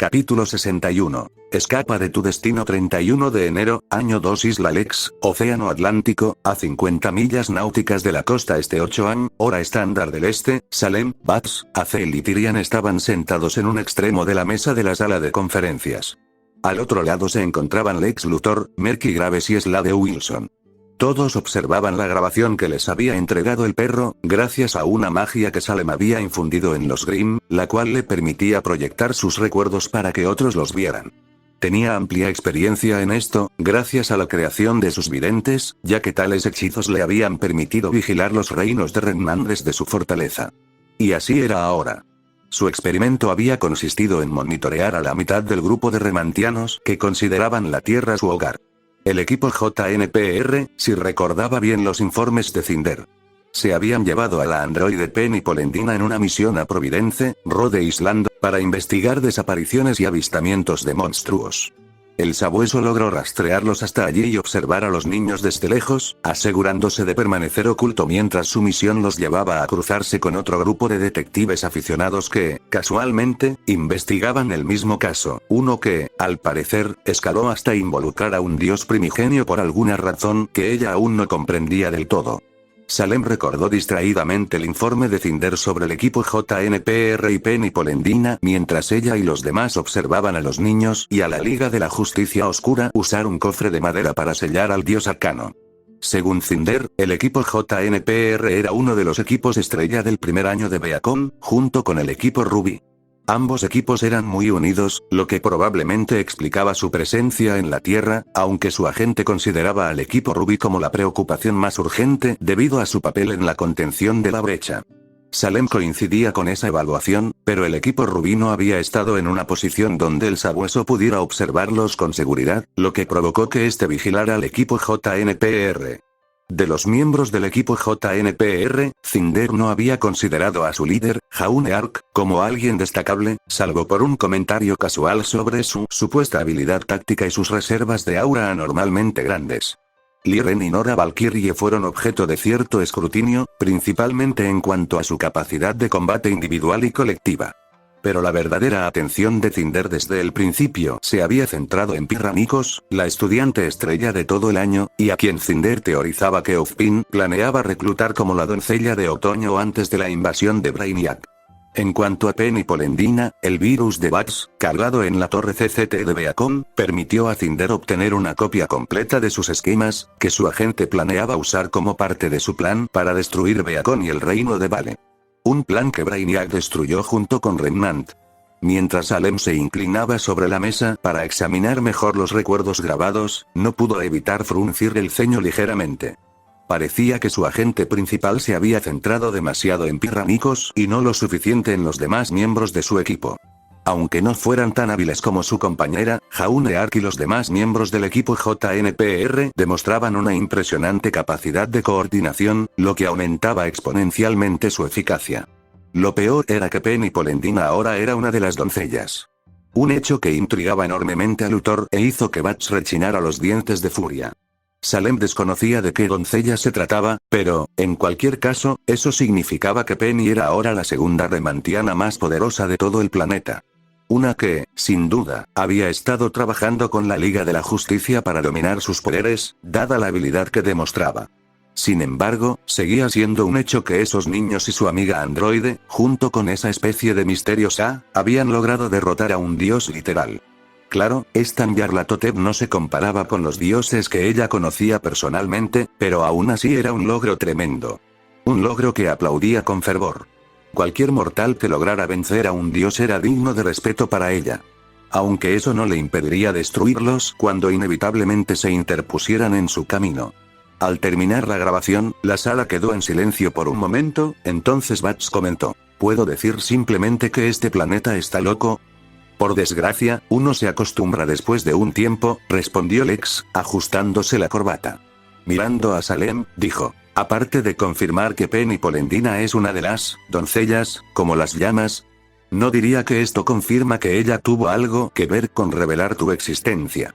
Capítulo 61. Escapa de tu destino. 31 de enero, año 2. Isla Lex, Océano Atlántico, a 50 millas náuticas de la costa este. 8 AM, hora estándar del este. Salem, Bats, Azel y Tyrian estaban sentados en un extremo de la mesa de la sala de conferencias. Al otro lado se encontraban Lex Luthor, Merky Graves y Slade Wilson. Todos observaban la grabación que les había entregado el perro, gracias a una magia que Salem había infundido en los Grimm, la cual le permitía proyectar sus recuerdos para que otros los vieran. Tenía amplia experiencia en esto, gracias a la creación de sus videntes, ya que tales hechizos le habían permitido vigilar los reinos de Renman desde su fortaleza. Y así era ahora. Su experimento había consistido en monitorear a la mitad del grupo de remantianos que consideraban la Tierra su hogar. El equipo JNPR, si recordaba bien los informes de Cinder. Se habían llevado a la androide Penny Polendina en una misión a Providence, Rhode Island, para investigar desapariciones y avistamientos de monstruos. El sabueso logró rastrearlos hasta allí y observar a los niños desde lejos, asegurándose de permanecer oculto mientras su misión los llevaba a cruzarse con otro grupo de detectives aficionados que, casualmente, investigaban el mismo caso, uno que, al parecer, escaló hasta involucrar a un dios primigenio por alguna razón que ella aún no comprendía del todo. Salem recordó distraídamente el informe de Cinder sobre el equipo JNPR y Penny Polendina mientras ella y los demás observaban a los niños y a la Liga de la Justicia Oscura usar un cofre de madera para sellar al dios arcano. Según Cinder, el equipo JNPR era uno de los equipos estrella del primer año de Beacon, junto con el equipo Ruby. Ambos equipos eran muy unidos, lo que probablemente explicaba su presencia en la Tierra, aunque su agente consideraba al equipo Ruby como la preocupación más urgente debido a su papel en la contención de la brecha. Salem coincidía con esa evaluación, pero el equipo Ruby no había estado en una posición donde el sabueso pudiera observarlos con seguridad, lo que provocó que este vigilara al equipo JNPR. De los miembros del equipo JNPR, Cinder no había considerado a su líder, Jaune Ark, como alguien destacable, salvo por un comentario casual sobre su supuesta habilidad táctica y sus reservas de aura anormalmente grandes. Liren y Nora Valkyrie fueron objeto de cierto escrutinio, principalmente en cuanto a su capacidad de combate individual y colectiva. Pero la verdadera atención de Cinder desde el principio se había centrado en Pirra Nikos, la estudiante estrella de todo el año, y a quien Cinder teorizaba que Ozpin planeaba reclutar como la doncella de otoño antes de la invasión de Brainiac. En cuanto a Penny Polendina, el virus de Bats, cargado en la torre CCT de Beacon, permitió a Cinder obtener una copia completa de sus esquemas, que su agente planeaba usar como parte de su plan para destruir Beacon y el reino de Vale. Un plan que Brainiac destruyó junto con Remnant. Mientras Salem se inclinaba sobre la mesa para examinar mejor los recuerdos grabados, no pudo evitar fruncir el ceño ligeramente. Parecía que su agente principal se había centrado demasiado en Pirra Nikos y no lo suficiente en los demás miembros de su equipo. Aunque no fueran tan hábiles como su compañera, Jaune Ark y los demás miembros del equipo JNPR demostraban una impresionante capacidad de coordinación, lo que aumentaba exponencialmente su eficacia. Lo peor era que Penny Polendina ahora era una de las doncellas. Un hecho que intrigaba enormemente a Luthor e hizo que Bats rechinara los dientes de furia. Salem desconocía de qué doncella se trataba, pero, en cualquier caso, eso significaba que Penny era ahora la segunda remantiana más poderosa de todo el planeta. Una que, sin duda, había estado trabajando con la Liga de la Justicia para dominar sus poderes, dada la habilidad que demostraba. Sin embargo, seguía siendo un hecho que esos niños y su amiga androide, junto con esa especie de misteriosa, habían logrado derrotar a un dios literal. Claro, esta Nyarlathotep no se comparaba con los dioses que ella conocía personalmente, pero aún así era un logro tremendo. Un logro que aplaudía con fervor. Cualquier mortal que lograra vencer a un dios era digno de respeto para ella. Aunque eso no le impediría destruirlos cuando inevitablemente se interpusieran en su camino. Al terminar la grabación, la sala quedó en silencio por un momento, entonces Bats comentó: ¿puedo decir simplemente que este planeta está loco? Por desgracia, uno se acostumbra después de un tiempo, respondió Lex, ajustándose la corbata. Mirando a Salem, dijo: aparte de confirmar que Penny Polendina es una de las doncellas, como las llamas, no diría que esto confirma que ella tuvo algo que ver con revelar tu existencia.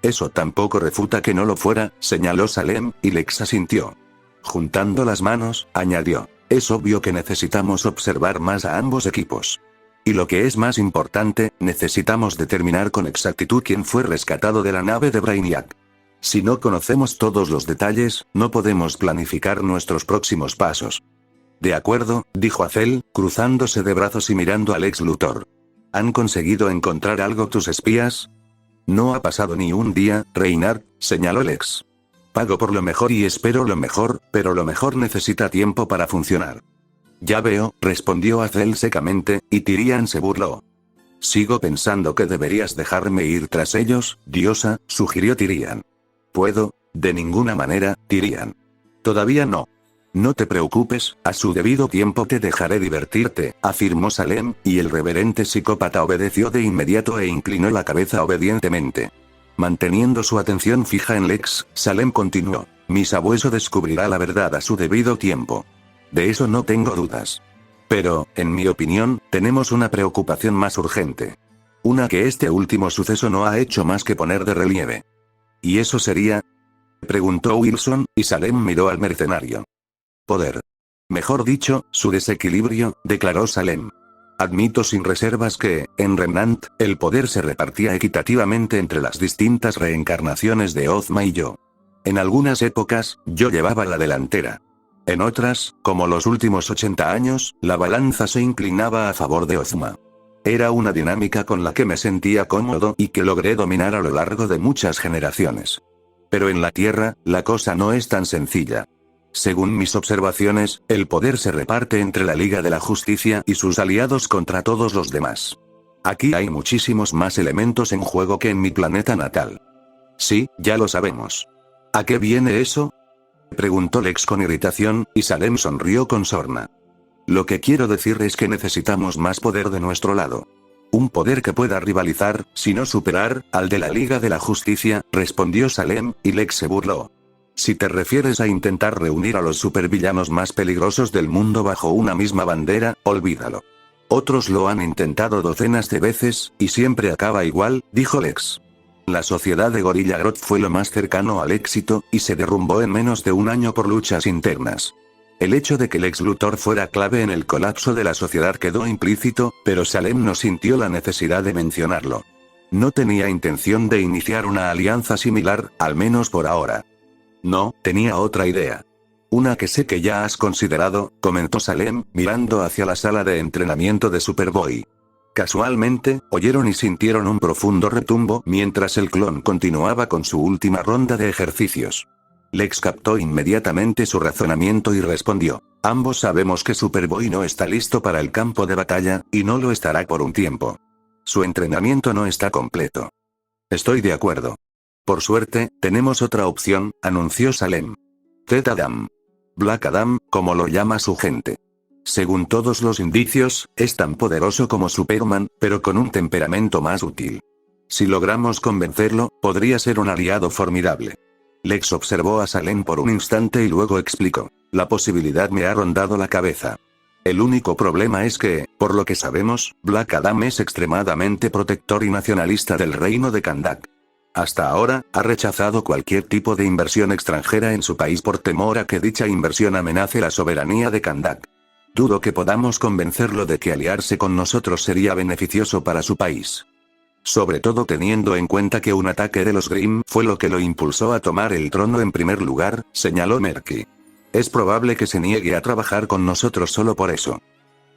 Eso tampoco refuta que no lo fuera, señaló Salem, y Lex asintió. Juntando las manos, añadió: es obvio que necesitamos observar más a ambos equipos. Y lo que es más importante, necesitamos determinar con exactitud quién fue rescatado de la nave de Brainiac. Si no conocemos todos los detalles, no podemos planificar nuestros próximos pasos. De acuerdo, dijo Azel, cruzándose de brazos y mirando a Lex Luthor. ¿Han conseguido encontrar algo tus espías? No ha pasado ni un día, Reinhardt, señaló Lex. Pago por lo mejor y espero lo mejor, pero lo mejor necesita tiempo para funcionar. Ya veo, respondió Azel secamente, y Tyrian se burló. Sigo pensando que deberías dejarme ir tras ellos, diosa, sugirió Tyrian. ¿Puedo? De ninguna manera, Tyrian. Todavía no. No te preocupes, a su debido tiempo te dejaré divertirte, afirmó Salem, y el reverente psicópata obedeció de inmediato e inclinó la cabeza obedientemente. Manteniendo su atención fija en Lex, Salem continuó. Mi sabueso descubrirá la verdad a su debido tiempo. De eso no tengo dudas. Pero, en mi opinión, tenemos una preocupación más urgente. Una que este último suceso no ha hecho más que poner de relieve. ¿Y eso sería? Preguntó Wilson, y Salem miró al mercenario. Poder. Mejor dicho, su desequilibrio, declaró Salem. Admito sin reservas que, en Remnant, el poder se repartía equitativamente entre las distintas reencarnaciones de Ozma y yo. En algunas épocas, yo llevaba la delantera. En otras, como los últimos 80 años, la balanza se inclinaba a favor de Ozma. Era una dinámica con la que me sentía cómodo y que logré dominar a lo largo de muchas generaciones. Pero en la Tierra, la cosa no es tan sencilla. Según mis observaciones, el poder se reparte entre la Liga de la Justicia y sus aliados contra todos los demás. Aquí hay muchísimos más elementos en juego que en mi planeta natal. Sí, ya lo sabemos. ¿A qué viene eso? Preguntó Lex con irritación, y Salem sonrió con sorna. Lo que quiero decir es que necesitamos más poder de nuestro lado. Un poder que pueda rivalizar, si no superar, al de la Liga de la Justicia, respondió Salem, y Lex se burló. Si te refieres a intentar reunir a los supervillanos más peligrosos del mundo bajo una misma bandera, olvídalo. Otros lo han intentado docenas de veces, y siempre acaba igual, dijo Lex. La sociedad de Gorilla Grodd fue lo más cercano al éxito, y se derrumbó en menos de un año por luchas internas. El hecho de que Lex Luthor fuera clave en el colapso de la sociedad quedó implícito, pero Salem no sintió la necesidad de mencionarlo. No tenía intención de iniciar una alianza similar, al menos por ahora. No, tenía otra idea. Una que sé que ya has considerado, comentó Salem, mirando hacia la sala de entrenamiento de Superboy. Casualmente, oyeron y sintieron un profundo retumbo mientras el clon continuaba con su última ronda de ejercicios. Lex captó inmediatamente su razonamiento y respondió. Ambos sabemos que Superboy no está listo para el campo de batalla, y no lo estará por un tiempo. Su entrenamiento no está completo. Estoy de acuerdo. Por suerte, tenemos otra opción, anunció Salem. Ted Adam. Black Adam, como lo llama su gente. Según todos los indicios, es tan poderoso como Superman, pero con un temperamento más útil. Si logramos convencerlo, podría ser un aliado formidable. Lex observó a Salem por un instante y luego explicó. La posibilidad me ha rondado la cabeza. El único problema es que, por lo que sabemos, Black Adam es extremadamente protector y nacionalista del reino de Kahndaq. Hasta ahora, ha rechazado cualquier tipo de inversión extranjera en su país por temor a que dicha inversión amenace la soberanía de Kahndaq. Dudo que podamos convencerlo de que aliarse con nosotros sería beneficioso para su país. Sobre todo teniendo en cuenta que un ataque de los Grimm fue lo que lo impulsó a tomar el trono en primer lugar, señaló Merky. Es probable que se niegue a trabajar con nosotros solo por eso.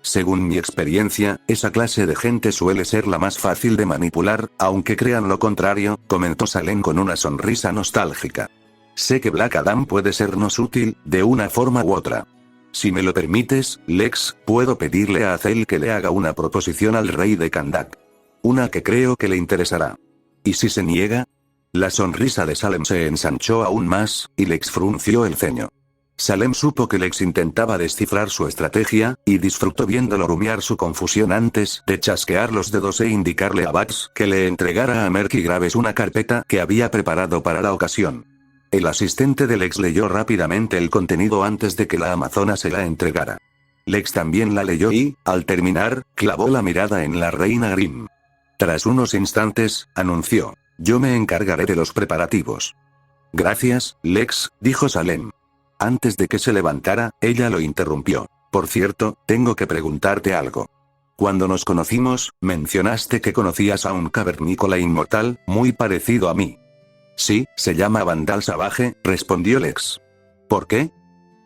Según mi experiencia, esa clase de gente suele ser la más fácil de manipular, aunque crean lo contrario, comentó Salem con una sonrisa nostálgica. Sé que Black Adam puede sernos útil, de una forma u otra. Si me lo permites, Lex, puedo pedirle a Azel que le haga una proposición al rey de Kahndaq. Una que creo que le interesará. ¿Y si se niega? La sonrisa de Salem se ensanchó aún más, y Lex frunció el ceño. Salem supo que Lex intentaba descifrar su estrategia, y disfrutó viéndolo rumiar su confusión antes de chasquear los dedos e indicarle a Bugs que le entregara a Merky Graves una carpeta que había preparado para la ocasión. El asistente de Lex leyó rápidamente el contenido antes de que la amazona se la entregara. Lex también la leyó y, al terminar, clavó la mirada en la reina Grimm. Tras unos instantes, anunció, yo me encargaré de los preparativos. Gracias, Lex, dijo Salem. Antes de que se levantara, ella lo interrumpió. Por cierto, tengo que preguntarte algo. Cuando nos conocimos, mencionaste que conocías a un cavernícola inmortal, muy parecido a mí. Sí, se llama Vandal Savage, respondió Lex. ¿Por qué?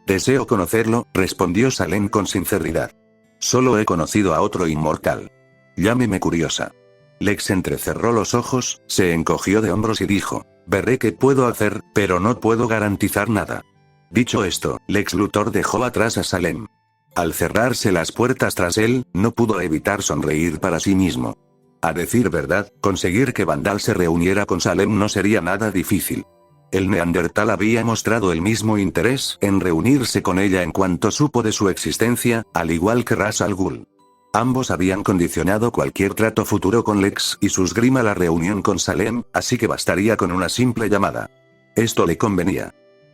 Deseo conocerlo, respondió Salem con sinceridad. Solo he conocido a otro inmortal. Llámeme curiosa. Lex entrecerró los ojos, se encogió de hombros y dijo, veré qué puedo hacer, pero no puedo garantizar nada. Dicho esto, Lex Luthor dejó atrás a Salem. Al cerrarse las puertas tras él, no pudo evitar sonreír para sí mismo. A decir verdad, conseguir que Vandal se reuniera con Salem no sería nada difícil. El neandertal había mostrado el mismo interés en reunirse con ella en cuanto supo de su existencia, al igual que Ra's al Ghul. Ambos habían condicionado cualquier trato futuro con Lex y su esgrima a la reunión con Salem, así que bastaría con una simple llamada. Esto le convenía.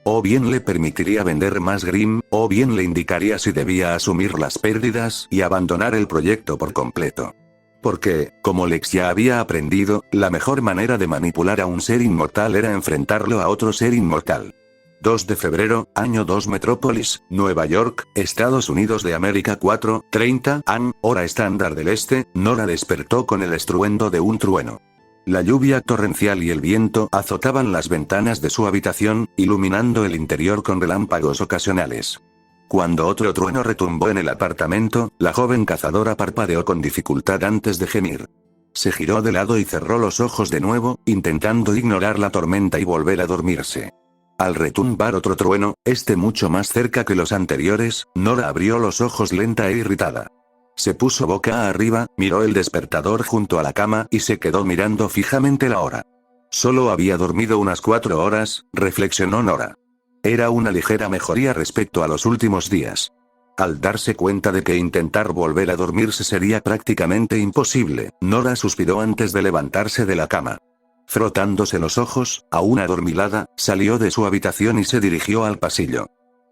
O bien le permitiría vender más Grimm, o bien le indicaría si debía asumir las pérdidas y abandonar el proyecto por completo. Porque, como Lex ya había aprendido, la mejor manera de manipular a un ser inmortal era enfrentarlo a otro ser inmortal. 2 de febrero, año 2 Metrópolis, Nueva York, Estados Unidos de América 4:30 AM, hora estándar del este, Nora despertó con el estruendo de un trueno. La lluvia torrencial y el viento azotaban las ventanas de su habitación, iluminando el interior con relámpagos ocasionales. Cuando otro trueno retumbó en el apartamento, la joven cazadora parpadeó con dificultad antes de gemir. Se giró de lado y cerró los ojos de nuevo, intentando ignorar la tormenta y volver a dormirse. Al retumbar otro trueno, este mucho más cerca que los anteriores, Nora abrió los ojos lenta e irritada. Se puso boca arriba, miró el despertador junto a la cama y se quedó mirando fijamente la hora. Solo había dormido unas 4 horas, reflexionó Nora. Era una ligera mejoría respecto a los últimos días. Al darse cuenta de que intentar volver a dormirse sería prácticamente imposible, Nora suspiró antes de levantarse de la cama. Frotándose los ojos, aún adormilada, salió de su habitación y se dirigió al pasillo.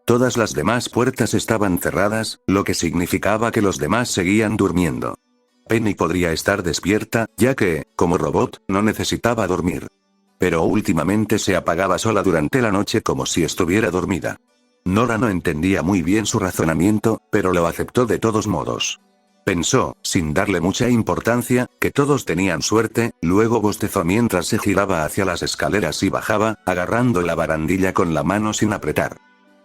Todas las demás puertas estaban cerradas, lo que significaba que los demás seguían durmiendo. Penny podría estar despierta, ya que, como robot, no necesitaba dormir. Pero últimamente se apagaba sola durante la noche como si estuviera dormida. Nora no entendía muy bien su razonamiento, pero lo aceptó de todos modos. Pensó, sin darle mucha importancia, que todos tenían suerte, luego bostezó mientras se giraba hacia las escaleras y bajaba, agarrando la barandilla con la mano sin apretar.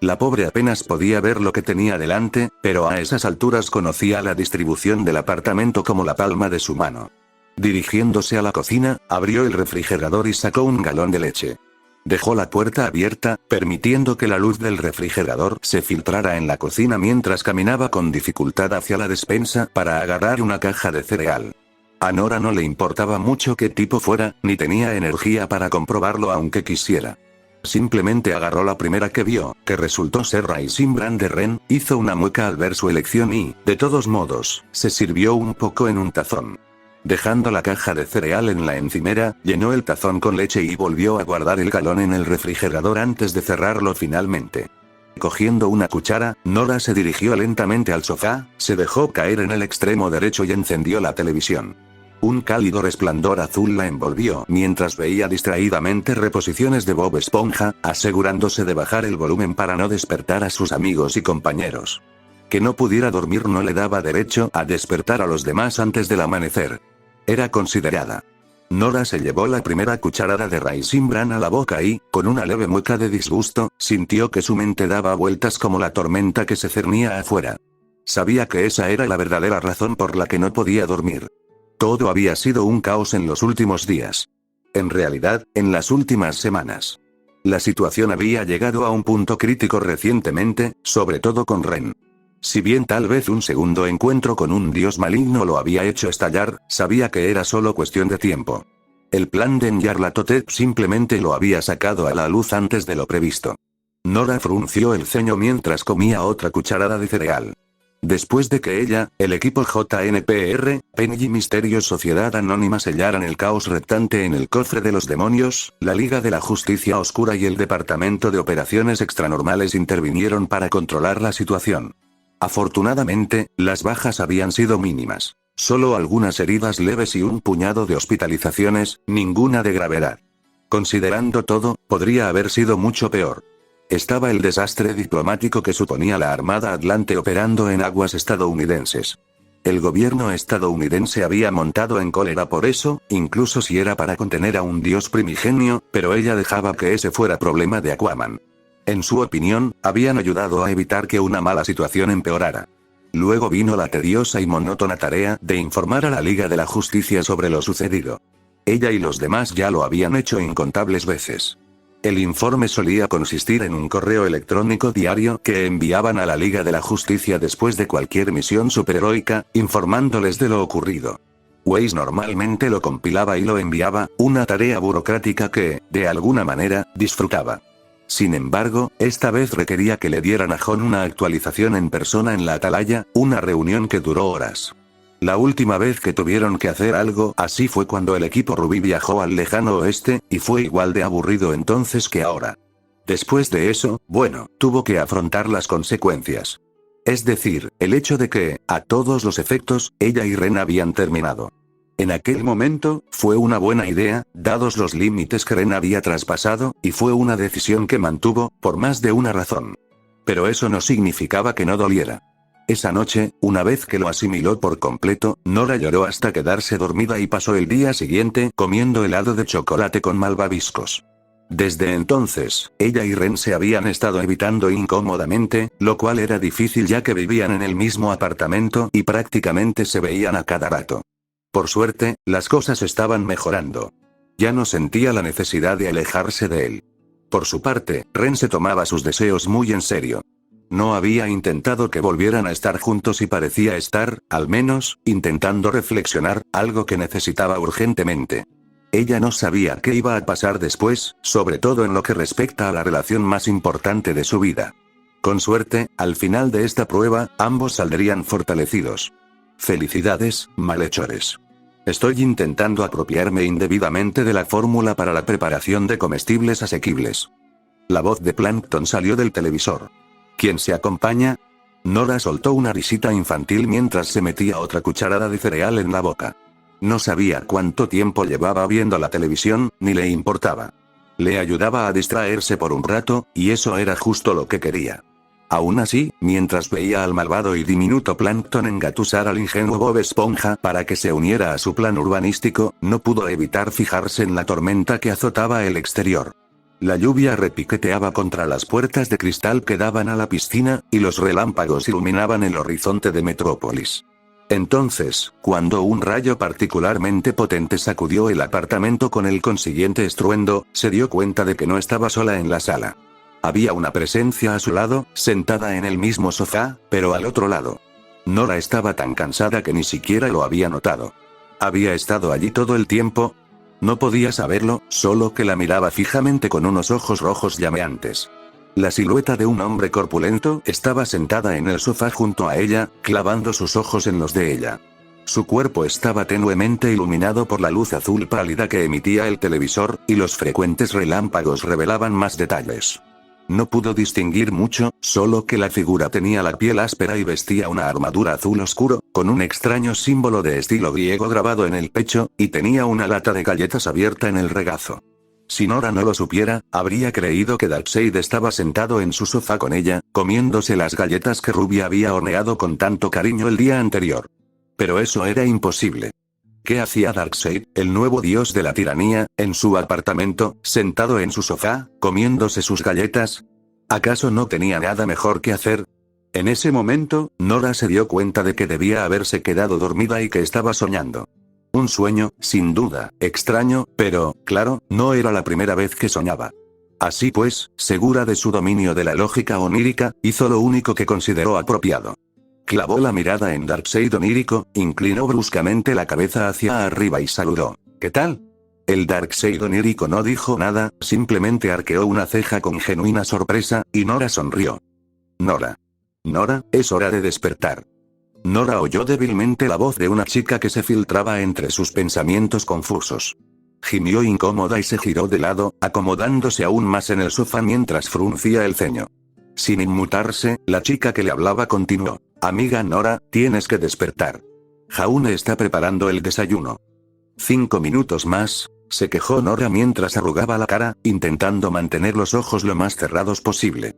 La pobre apenas podía ver lo que tenía delante, pero a esas alturas conocía la distribución del apartamento como la palma de su mano. Dirigiéndose a la cocina, abrió el refrigerador y sacó un galón de leche. Dejó la puerta abierta, permitiendo que la luz del refrigerador se filtrara en la cocina mientras caminaba con dificultad hacia la despensa para agarrar una caja de cereal. A Nora no le importaba mucho qué tipo fuera, ni tenía energía para comprobarlo aunque quisiera. Simplemente agarró la primera que vio, que resultó ser Raisin Bran de Ren, hizo una mueca al ver su elección y, de todos modos, se sirvió un poco en un tazón. Dejando la caja de cereal en la encimera, llenó el tazón con leche y volvió a guardar el galón en el refrigerador antes de cerrarlo finalmente. Cogiendo una cuchara, Nora se dirigió lentamente al sofá, se dejó caer en el extremo derecho y encendió la televisión. Un cálido resplandor azul la envolvió mientras veía distraídamente reposiciones de Bob Esponja, asegurándose de bajar el volumen para no despertar a sus amigos y compañeros. Que no pudiera dormir no le daba derecho a despertar a los demás antes del amanecer. Era considerada. Nora se llevó la primera cucharada de Raisin Bran a la boca y, con una leve mueca de disgusto, sintió que su mente daba vueltas como la tormenta que se cernía afuera. Sabía que esa era la verdadera razón por la que no podía dormir. Todo había sido un caos en los últimos días. En realidad, en las últimas semanas. La situación había llegado a un punto crítico recientemente, sobre todo con Ren. Si bien tal vez un segundo encuentro con un dios maligno lo había hecho estallar, sabía que era solo cuestión de tiempo. El plan de Nyarlathotep simplemente lo había sacado a la luz antes de lo previsto. Nora frunció el ceño mientras comía otra cucharada de cereal. Después de que ella, el equipo JNPR, Penny Misterios Sociedad Anónima sellaran el caos reptante en el cofre de los demonios, la Liga de la Justicia Oscura y el Departamento de Operaciones Extranormales intervinieron para controlar la situación. Afortunadamente, las bajas habían sido mínimas. Solo algunas heridas leves y un puñado de hospitalizaciones, ninguna de gravedad. Considerando todo, podría haber sido mucho peor. Estaba el desastre diplomático que suponía la Armada Atlante operando en aguas estadounidenses. El gobierno estadounidense había montado en cólera por eso, incluso si era para contener a un dios primigenio, pero ella dejaba que ese fuera problema de Aquaman. En su opinión, habían ayudado a evitar que una mala situación empeorara. Luego vino la tediosa y monótona tarea de informar a la Liga de la Justicia sobre lo sucedido. Ella y los demás ya lo habían hecho incontables veces. El informe solía consistir en un correo electrónico diario que enviaban a la Liga de la Justicia después de cualquier misión superheroica, informándoles de lo ocurrido. Weiss normalmente lo compilaba y lo enviaba, una tarea burocrática que, de alguna manera, disfrutaba. Sin embargo, esta vez requería que le dieran a John una actualización en persona en la atalaya, una reunión que duró horas. La última vez que tuvieron que hacer algo así fue cuando el equipo Rubí viajó al lejano oeste, y fue igual de aburrido entonces que ahora. Después de eso, bueno, tuvo que afrontar las consecuencias. Es decir, el hecho de que, a todos los efectos, ella y Ren habían terminado. En aquel momento, fue una buena idea, dados los límites que Ren había traspasado, y fue una decisión que mantuvo, por más de una razón. Pero eso no significaba que no doliera. Esa noche, una vez que lo asimiló por completo, Nora lloró hasta quedarse dormida y pasó el día siguiente comiendo helado de chocolate con malvaviscos. Desde entonces, ella y Ren se habían estado evitando incómodamente, lo cual era difícil ya que vivían en el mismo apartamento y prácticamente se veían a cada rato. Por suerte, las cosas estaban mejorando. Ya no sentía la necesidad de alejarse de él. Por su parte, Ren se tomaba sus deseos muy en serio. No había intentado que volvieran a estar juntos y parecía estar, al menos, intentando reflexionar, algo que necesitaba urgentemente. Ella no sabía qué iba a pasar después, sobre todo en lo que respecta a la relación más importante de su vida. Con suerte, al final de esta prueba, ambos saldrían fortalecidos. Felicidades, malhechores. Estoy intentando apropiarme indebidamente de la fórmula para la preparación de comestibles asequibles. La voz de Plankton salió del televisor. ¿Quién se acompaña? Nora soltó una risita infantil mientras se metía otra cucharada de cereal en la boca. No sabía cuánto tiempo llevaba viendo la televisión, ni le importaba. Le ayudaba a distraerse por un rato, y eso era justo lo que quería. Aún así, mientras veía al malvado y diminuto Plankton engatusar al ingenuo Bob Esponja para que se uniera a su plan urbanístico, no pudo evitar fijarse en la tormenta que azotaba el exterior. La lluvia repiqueteaba contra las puertas de cristal que daban a la piscina, y los relámpagos iluminaban el horizonte de Metrópolis. Entonces, cuando un rayo particularmente potente sacudió el apartamento con el consiguiente estruendo, se dio cuenta de que no estaba sola en la sala. Había una presencia a su lado, sentada en el mismo sofá, pero al otro lado. Nora estaba tan cansada que ni siquiera lo había notado. ¿Había estado allí todo el tiempo? No podía saberlo, solo que la miraba fijamente con unos ojos rojos llameantes. La silueta de un hombre corpulento estaba sentada en el sofá junto a ella, clavando sus ojos en los de ella. Su cuerpo estaba tenuemente iluminado por la luz azul pálida que emitía el televisor, y los frecuentes relámpagos revelaban más detalles. No pudo distinguir mucho, solo que la figura tenía la piel áspera y vestía una armadura azul oscuro, con un extraño símbolo de estilo griego grabado en el pecho, y tenía una lata de galletas abierta en el regazo. Si Nora no lo supiera, habría creído que Darkseid estaba sentado en su sofá con ella, comiéndose las galletas que Ruby había horneado con tanto cariño el día anterior. Pero eso era imposible. ¿Qué hacía Darkseid, el nuevo dios de la tiranía, en su apartamento, sentado en su sofá, comiéndose sus galletas? ¿Acaso no tenía nada mejor que hacer? En ese momento, Nora se dio cuenta de que debía haberse quedado dormida y que estaba soñando. Un sueño, sin duda, extraño, pero, claro, no era la primera vez que soñaba. Así pues, segura de su dominio de la lógica onírica, hizo lo único que consideró apropiado. Clavó la mirada en Darkseid onírico, inclinó bruscamente la cabeza hacia arriba y saludó. ¿Qué tal? El Darkseid onírico no dijo nada, simplemente arqueó una ceja con genuina sorpresa, y Nora sonrió. Nora. Nora, es hora de despertar. Nora oyó débilmente la voz de una chica que se filtraba entre sus pensamientos confusos. Gimió incómoda y se giró de lado, acomodándose aún más en el sofá mientras fruncía el ceño. Sin inmutarse, la chica que le hablaba continuó. Amiga Nora, tienes que despertar. Jaune está preparando el desayuno. 5 minutos más, se quejó Nora mientras arrugaba la cara, intentando mantener los ojos lo más cerrados posible.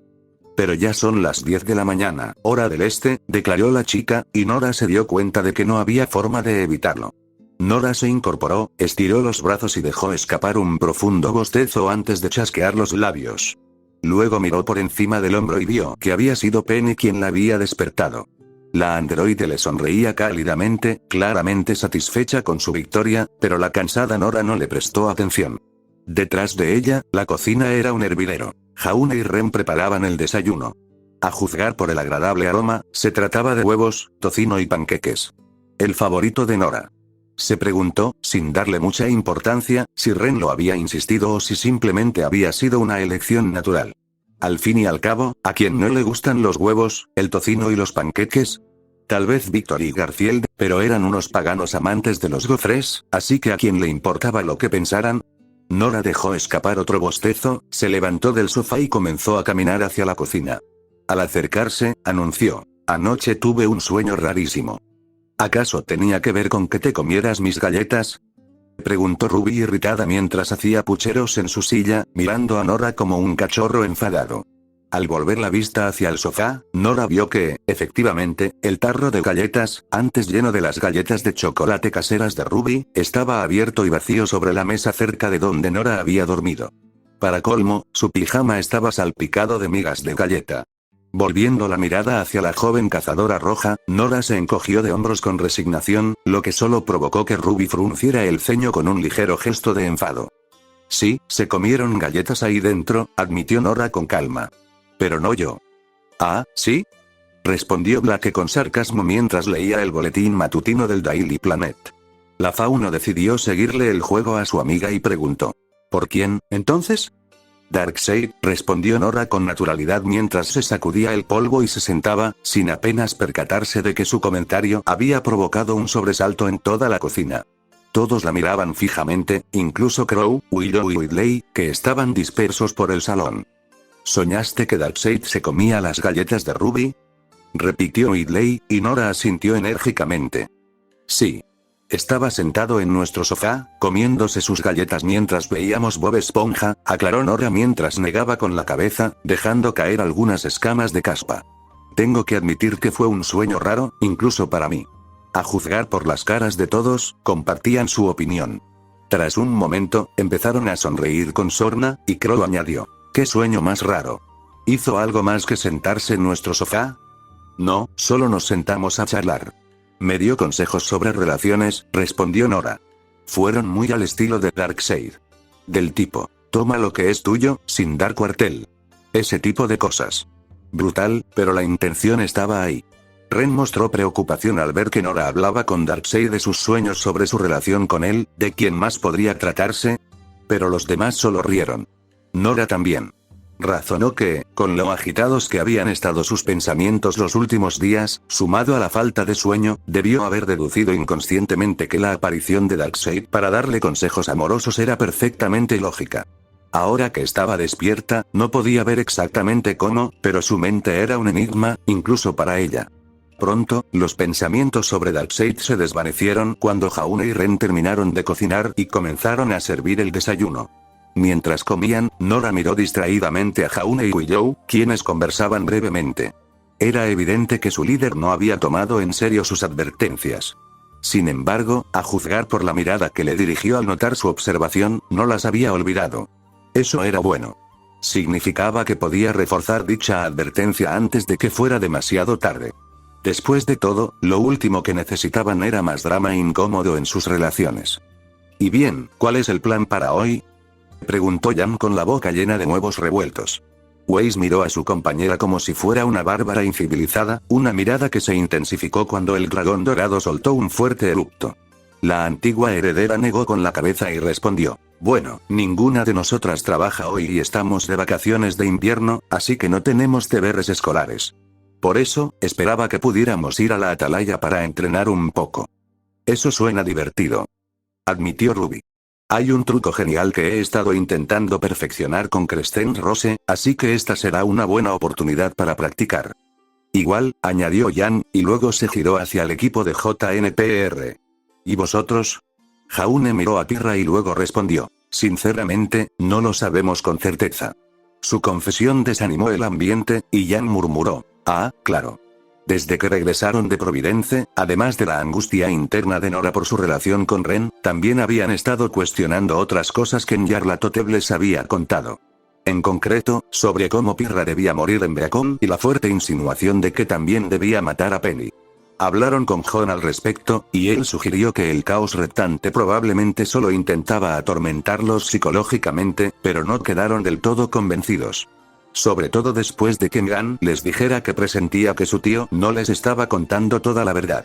Pero ya son las 10 de la mañana, hora del este, declaró la chica, y Nora se dio cuenta de que no había forma de evitarlo. Nora se incorporó, estiró los brazos y dejó escapar un profundo bostezo antes de chasquear los labios. Luego miró por encima del hombro y vio que había sido Penny quien la había despertado. La androide le sonreía cálidamente, claramente satisfecha con su victoria, pero la cansada Nora no le prestó atención. Detrás de ella, la cocina era un hervidero. Jaune y Ren preparaban el desayuno. A juzgar por el agradable aroma, se trataba de huevos, tocino y panqueques. El favorito de Nora. Se preguntó, sin darle mucha importancia, si Ren lo había insistido o si simplemente había sido una elección natural. Al fin y al cabo, ¿a quién no le gustan los huevos, el tocino y los panqueques? Tal vez Víctor y Garfield, pero eran unos paganos amantes de los gofres, así que ¿a quién le importaba lo que pensaran? Nora dejó escapar otro bostezo, se levantó del sofá y comenzó a caminar hacia la cocina. Al acercarse, anunció: «Anoche tuve un sueño rarísimo». «¿Acaso tenía que ver con que te comieras mis galletas?», preguntó Ruby irritada mientras hacía pucheros en su silla, mirando a Nora como un cachorro enfadado. Al volver la vista hacia el sofá, Nora vio que, efectivamente, el tarro de galletas, antes lleno de las galletas de chocolate caseras de Ruby, estaba abierto y vacío sobre la mesa cerca de donde Nora había dormido. Para colmo, su pijama estaba salpicado de migas de galleta. Volviendo la mirada hacia la joven cazadora roja, Nora se encogió de hombros con resignación, lo que solo provocó que Ruby frunciera el ceño con un ligero gesto de enfado. «Sí, se comieron galletas ahí dentro», admitió Nora con calma. «Pero no yo». «Ah, ¿sí?», respondió Blake con sarcasmo mientras leía el boletín matutino del Daily Planet. La fauno decidió seguirle el juego a su amiga y preguntó: «¿Por quién, entonces?». «Darkseid», respondió Nora con naturalidad mientras se sacudía el polvo y se sentaba, sin apenas percatarse de que su comentario había provocado un sobresalto en toda la cocina. Todos la miraban fijamente, incluso Crow, Willow y Whitley, que estaban dispersos por el salón. «¿Soñaste que Darkseid se comía las galletas de Ruby?», repitió Whitley, y Nora asintió enérgicamente. «Sí. Estaba sentado en nuestro sofá, comiéndose sus galletas mientras veíamos Bob Esponja», aclaró Nora mientras negaba con la cabeza, dejando caer algunas escamas de caspa. «Tengo que admitir que fue un sueño raro, incluso para mí». A juzgar por las caras de todos, compartían su opinión. Tras un momento, empezaron a sonreír con sorna, y Crow añadió: «¿Qué sueño más raro? ¿Hizo algo más que sentarse en nuestro sofá?». «No, solo nos sentamos a charlar. Me dio consejos sobre relaciones», respondió Nora. «Fueron muy al estilo de Darkseid. Del tipo, toma lo que es tuyo, sin dar cuartel. Ese tipo de cosas. Brutal, pero la intención estaba ahí». Ren mostró preocupación al ver que Nora hablaba con Darkseid de sus sueños sobre su relación con él, de quién más podría tratarse. Pero los demás solo rieron. Nora también. Razonó que, con lo agitados que habían estado sus pensamientos los últimos días, sumado a la falta de sueño, debió haber deducido inconscientemente que la aparición de Darkseid para darle consejos amorosos era perfectamente lógica. Ahora que estaba despierta, no podía ver exactamente cómo, pero su mente era un enigma, incluso para ella. Pronto, los pensamientos sobre Darkseid se desvanecieron cuando Jaune y Ren terminaron de cocinar y comenzaron a servir el desayuno. Mientras comían, Nora miró distraídamente a Jaune y Willow, quienes conversaban brevemente. Era evidente que su líder no había tomado en serio sus advertencias. Sin embargo, a juzgar por la mirada que le dirigió al notar su observación, no las había olvidado. Eso era bueno. Significaba que podía reforzar dicha advertencia antes de que fuera demasiado tarde. Después de todo, lo último que necesitaban era más drama incómodo en sus relaciones. «Y bien, ¿cuál es el plan para hoy?», preguntó Jan con la boca llena de huevos revueltos. Weiss miró a su compañera como si fuera una bárbara incivilizada, una mirada que se intensificó cuando el dragón dorado soltó un fuerte eructo. La antigua heredera negó con la cabeza y respondió: «Bueno, ninguna de nosotras trabaja hoy y estamos de vacaciones de invierno, así que no tenemos deberes escolares. Por eso, esperaba que pudiéramos ir a la atalaya para entrenar un poco». «Eso suena divertido», admitió Ruby. «Hay un truco genial que he estado intentando perfeccionar con Crescent Rose, así que esta será una buena oportunidad para practicar». «Igual», añadió Jan, y luego se giró hacia el equipo de JNPR. «¿Y vosotros?». Jaune miró a Kira y luego respondió: «Sinceramente, no lo sabemos con certeza». Su confesión desanimó el ambiente, y Jan murmuró: "Ah, claro". Desde que regresaron de Providence, además de la angustia interna de Nora por su relación con Ren, también habían estado cuestionando otras cosas que Nyarlathotep les había contado. En concreto, sobre cómo Pirra debía morir en Beacon y la fuerte insinuación de que también debía matar a Penny. Hablaron con John al respecto, y él sugirió que el caos reptante probablemente solo intentaba atormentarlos psicológicamente, pero no quedaron del todo convencidos. Sobre todo después de que Ngan les dijera que presentía que su tío no les estaba contando toda la verdad.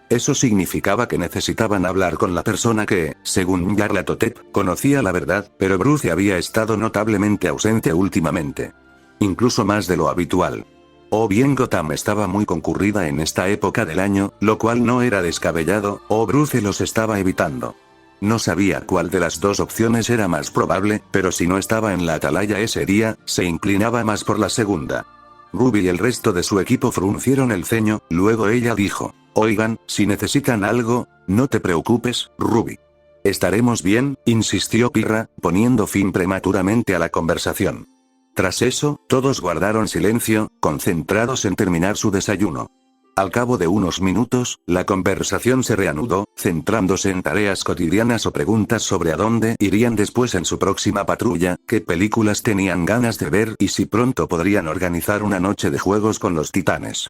Eso significaba que necesitaban hablar con la persona que, según Nyarlathotep, conocía la verdad, pero Bruce había estado notablemente ausente últimamente. Incluso más de lo habitual. O bien Gotham estaba muy concurrida en esta época del año, lo cual no era descabellado, o Bruce los estaba evitando. No sabía cuál de las dos opciones era más probable, pero si no estaba en la atalaya ese día, se inclinaba más por la segunda. Ruby y el resto de su equipo fruncieron el ceño, luego ella dijo: "Oigan, si necesitan algo, no te preocupes, Ruby. Estaremos bien", insistió Pirra, poniendo fin prematuramente a la conversación. Tras eso, todos guardaron silencio, concentrados en terminar su desayuno. Al cabo de unos minutos, la conversación se reanudó, centrándose en tareas cotidianas o preguntas sobre a dónde irían después en su próxima patrulla, qué películas tenían ganas de ver y si pronto podrían organizar una noche de juegos con los titanes.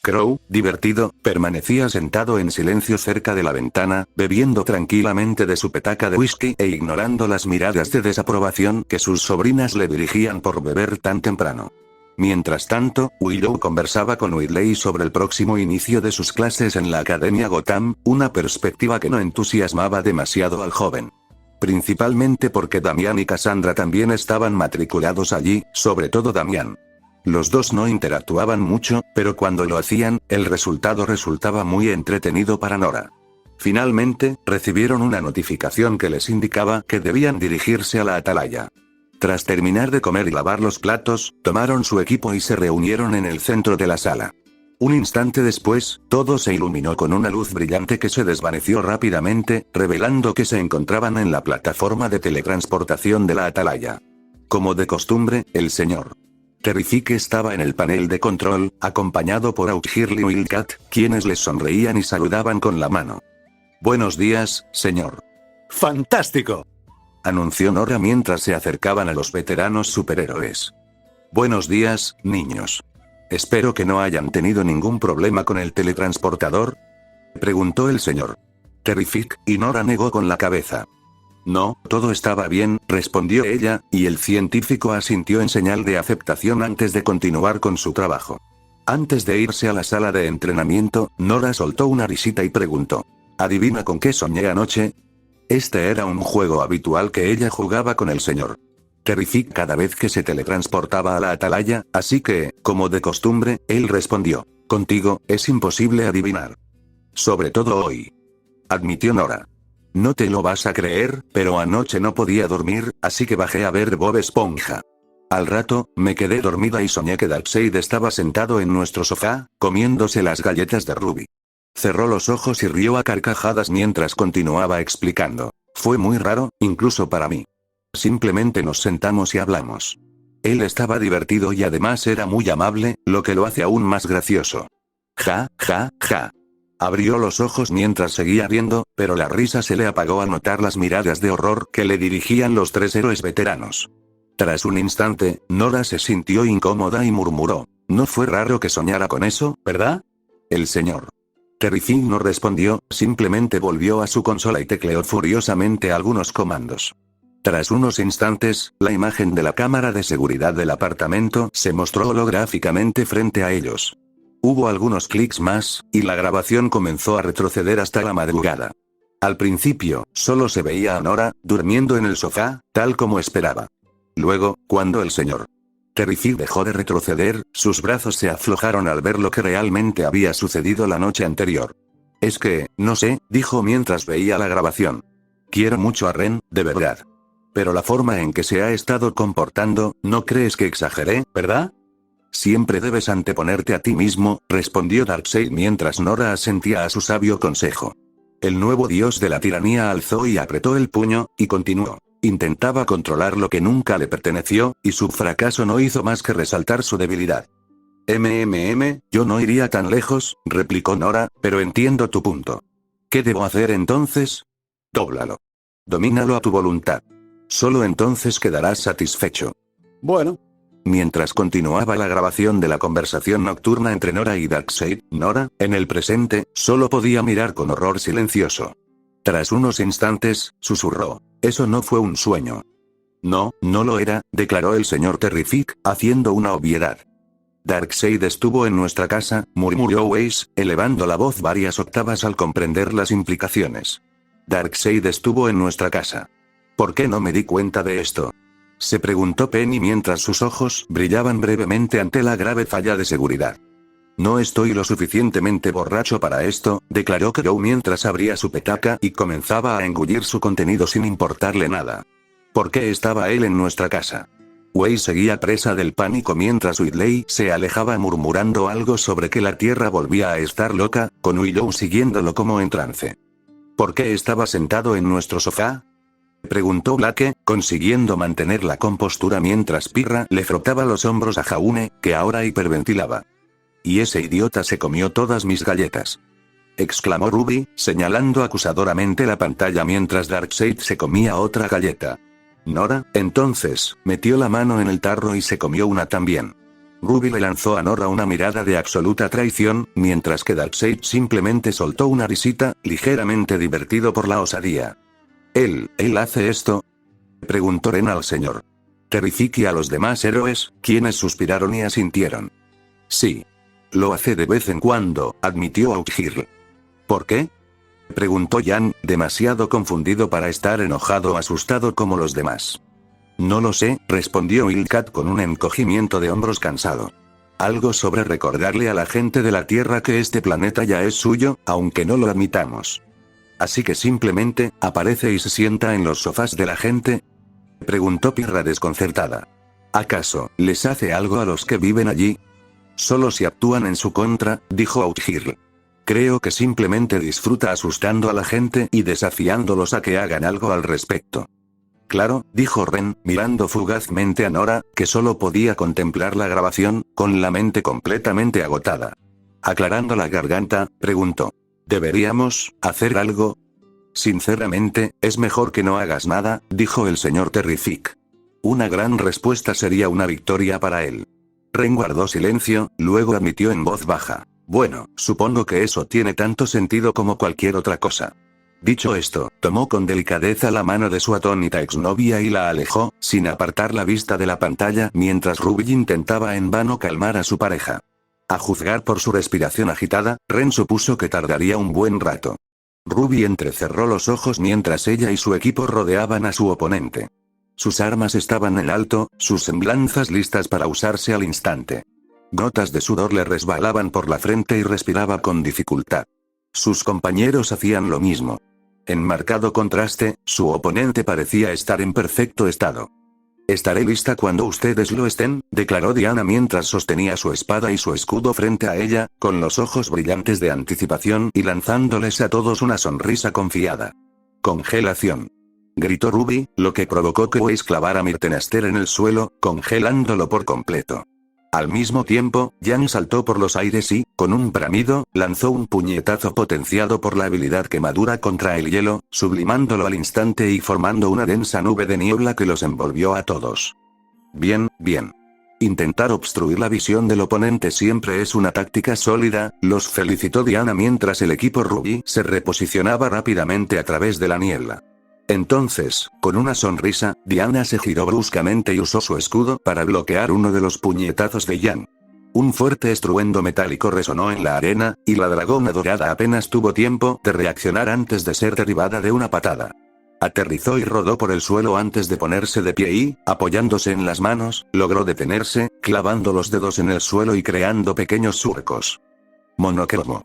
Crow, divertido, permanecía sentado en silencio cerca de la ventana, bebiendo tranquilamente de su petaca de whisky e ignorando las miradas de desaprobación que sus sobrinas le dirigían por beber tan temprano. Mientras tanto, Willow conversaba con Whitley sobre el próximo inicio de sus clases en la Academia Gotham, una perspectiva que no entusiasmaba demasiado al joven. Principalmente porque Damian y Cassandra también estaban matriculados allí, sobre todo Damian. Los dos no interactuaban mucho, pero cuando lo hacían, el resultado resultaba muy entretenido para Nora. Finalmente, recibieron una notificación que les indicaba que debían dirigirse a la atalaya. Tras terminar de comer y lavar los platos, tomaron su equipo y se reunieron en el centro de la sala. Un instante después, todo se iluminó con una luz brillante que se desvaneció rápidamente, revelando que se encontraban en la plataforma de teletransportación de la atalaya. Como de costumbre, el Sr. Terrific estaba en el panel de control, acompañado por Aughirly y Wildcat, quienes les sonreían y saludaban con la mano. «Buenos días, señor». ¡Fantástico!, anunció Nora mientras se acercaban a los veteranos superhéroes. «Buenos días, niños. Espero que no hayan tenido ningún problema con el teletransportador», preguntó el señor Terrific, y Nora negó con la cabeza. «No, todo estaba bien», respondió ella, y el científico asintió en señal de aceptación antes de continuar con su trabajo. Antes de irse a la sala de entrenamiento, Nora soltó una risita y preguntó: «¿Adivina con qué soñé anoche?». Este era un juego habitual que ella jugaba con el señor Terrific cada vez que se teletransportaba a la atalaya, así que, como de costumbre, él respondió: «Contigo, es imposible adivinar. Sobre todo hoy», admitió Nora. «No te lo vas a creer, pero anoche no podía dormir, así que bajé a ver Bob Esponja. Al rato, me quedé dormida y soñé que Darkseid estaba sentado en nuestro sofá, comiéndose las galletas de Ruby». Cerró los ojos y rió a carcajadas mientras continuaba explicando: «Fue muy raro, incluso para mí. Simplemente nos sentamos y hablamos. Él estaba divertido y además era muy amable, lo que lo hace aún más gracioso. Ja, ja, ja». Abrió los ojos mientras seguía riendo, pero la risa se le apagó al notar las miradas de horror que le dirigían los tres héroes veteranos. Tras un instante, Nora se sintió incómoda y murmuró: «No fue raro que soñara con eso, ¿verdad?». El señor Terrific no respondió, simplemente volvió a su consola y tecleó furiosamente algunos comandos. Tras unos instantes, la imagen de la cámara de seguridad del apartamento se mostró holográficamente frente a ellos. Hubo algunos clics más, y la grabación comenzó a retroceder hasta la madrugada. Al principio, solo se veía a Nora, durmiendo en el sofá, tal como esperaba. Luego, cuando el señor Terrific dejó de retroceder, sus brazos se aflojaron al ver lo que realmente había sucedido la noche anterior. «Es que, no sé», dijo mientras veía la grabación. «Quiero mucho a Ren, de verdad. Pero la forma en que se ha estado comportando, ¿no crees que exageré, verdad?». «Siempre debes anteponerte a ti mismo», respondió Darkseid mientras Nora asentía a su sabio consejo. El nuevo dios de la tiranía alzó y apretó el puño, y continuó: Intentaba controlar lo que nunca le perteneció, y su fracaso no hizo más que resaltar su debilidad. Yo no iría tan lejos, replicó Nora, pero entiendo tu punto. ¿Qué debo hacer entonces? Dóblalo. Domínalo a tu voluntad. Solo entonces quedarás satisfecho. Bueno. Mientras continuaba la grabación de la conversación nocturna entre Nora y Darkseid, Nora, en el presente, solo podía mirar con horror silencioso. Tras unos instantes, susurró: «Eso no fue un sueño». «No, no lo era», declaró el señor Terrific, haciendo una obviedad. «Darkseid estuvo en nuestra casa», murmuró Weiss, elevando la voz varias octavas al comprender las implicaciones. «Darkseid estuvo en nuestra casa. ¿Por qué no me di cuenta de esto?», se preguntó Penny mientras sus ojos brillaban brevemente ante la grave falla de seguridad. «No estoy lo suficientemente borracho para esto», declaró Crow mientras abría su petaca y comenzaba a engullir su contenido sin importarle nada. «¿Por qué estaba él en nuestra casa?». Weiss seguía presa del pánico mientras Whitley se alejaba murmurando algo sobre que la Tierra volvía a estar loca, con Willow siguiéndolo como en trance. «¿Por qué estaba sentado en nuestro sofá?», preguntó Blake, consiguiendo mantener la compostura mientras Pirra le frotaba los hombros a Jaune, que ahora hiperventilaba. «Y ese idiota se comió todas mis galletas», exclamó Ruby, señalando acusadoramente la pantalla mientras Darkseid se comía otra galleta. Nora, entonces, metió la mano en el tarro y se comió una también. Ruby le lanzó a Nora una mirada de absoluta traición, mientras que Darkseid simplemente soltó una risita, ligeramente divertido por la osadía. ¿Él hace esto?», preguntó Ren al señor Terrific y a los demás héroes, quienes suspiraron y asintieron. «Sí. Lo hace de vez en cuando», admitió Outhir. «¿Por qué?», preguntó Jan, demasiado confundido para estar enojado o asustado como los demás. «No lo sé», respondió Wildcat con un encogimiento de hombros cansado. «Algo sobre recordarle a la gente de la Tierra que este planeta ya es suyo, aunque no lo admitamos. Así que simplemente, aparece y se sienta en los sofás de la gente», preguntó Pirra desconcertada. «¿Acaso, les hace algo a los que viven allí?». «Solo si actúan en su contra», dijo Outhir. «Creo que simplemente disfruta asustando a la gente y desafiándolos a que hagan algo al respecto». «Claro», dijo Ren, mirando fugazmente a Nora, que solo podía contemplar la grabación, con la mente completamente agotada. Aclarando la garganta, preguntó: «¿Deberíamos hacer algo?». «Sinceramente, es mejor que no hagas nada», dijo el señor Terrific. Una gran respuesta sería una victoria para él. Ren guardó silencio, luego admitió en voz baja: «Bueno, supongo que eso tiene tanto sentido como cualquier otra cosa». Dicho esto, tomó con delicadeza la mano de su atónita exnovia y la alejó, sin apartar la vista de la pantalla mientras Ruby intentaba en vano calmar a su pareja. A juzgar por su respiración agitada, Ren supuso que tardaría un buen rato. Ruby entrecerró los ojos mientras ella y su equipo rodeaban a su oponente. Sus armas estaban en alto, sus semblanzas listas para usarse al instante. Gotas de sudor le resbalaban por la frente y respiraba con dificultad. Sus compañeros hacían lo mismo. En marcado contraste, su oponente parecía estar en perfecto estado. «Estaré lista cuando ustedes lo estén», declaró Diana mientras sostenía su espada y su escudo frente a ella, con los ojos brillantes de anticipación y lanzándoles a todos una sonrisa confiada. «Congelación», gritó Ruby, lo que provocó que Weiss clavara a Myrtenaster en el suelo, congelándolo por completo. Al mismo tiempo, Jan saltó por los aires y, con un bramido, lanzó un puñetazo potenciado por la habilidad quemadura contra el hielo, sublimándolo al instante y formando una densa nube de niebla que los envolvió a todos. «Bien, bien. Intentar obstruir la visión del oponente siempre es una táctica sólida», los felicitó Diana mientras el equipo Ruby se reposicionaba rápidamente a través de la niebla. Entonces, con una sonrisa, Diana se giró bruscamente y usó su escudo para bloquear uno de los puñetazos de Jan. Un fuerte estruendo metálico resonó en la arena, y la dragona dorada apenas tuvo tiempo de reaccionar antes de ser derribada de una patada. Aterrizó y rodó por el suelo antes de ponerse de pie y, apoyándose en las manos, logró detenerse, clavando los dedos en el suelo y creando pequeños surcos. «Monocromo»,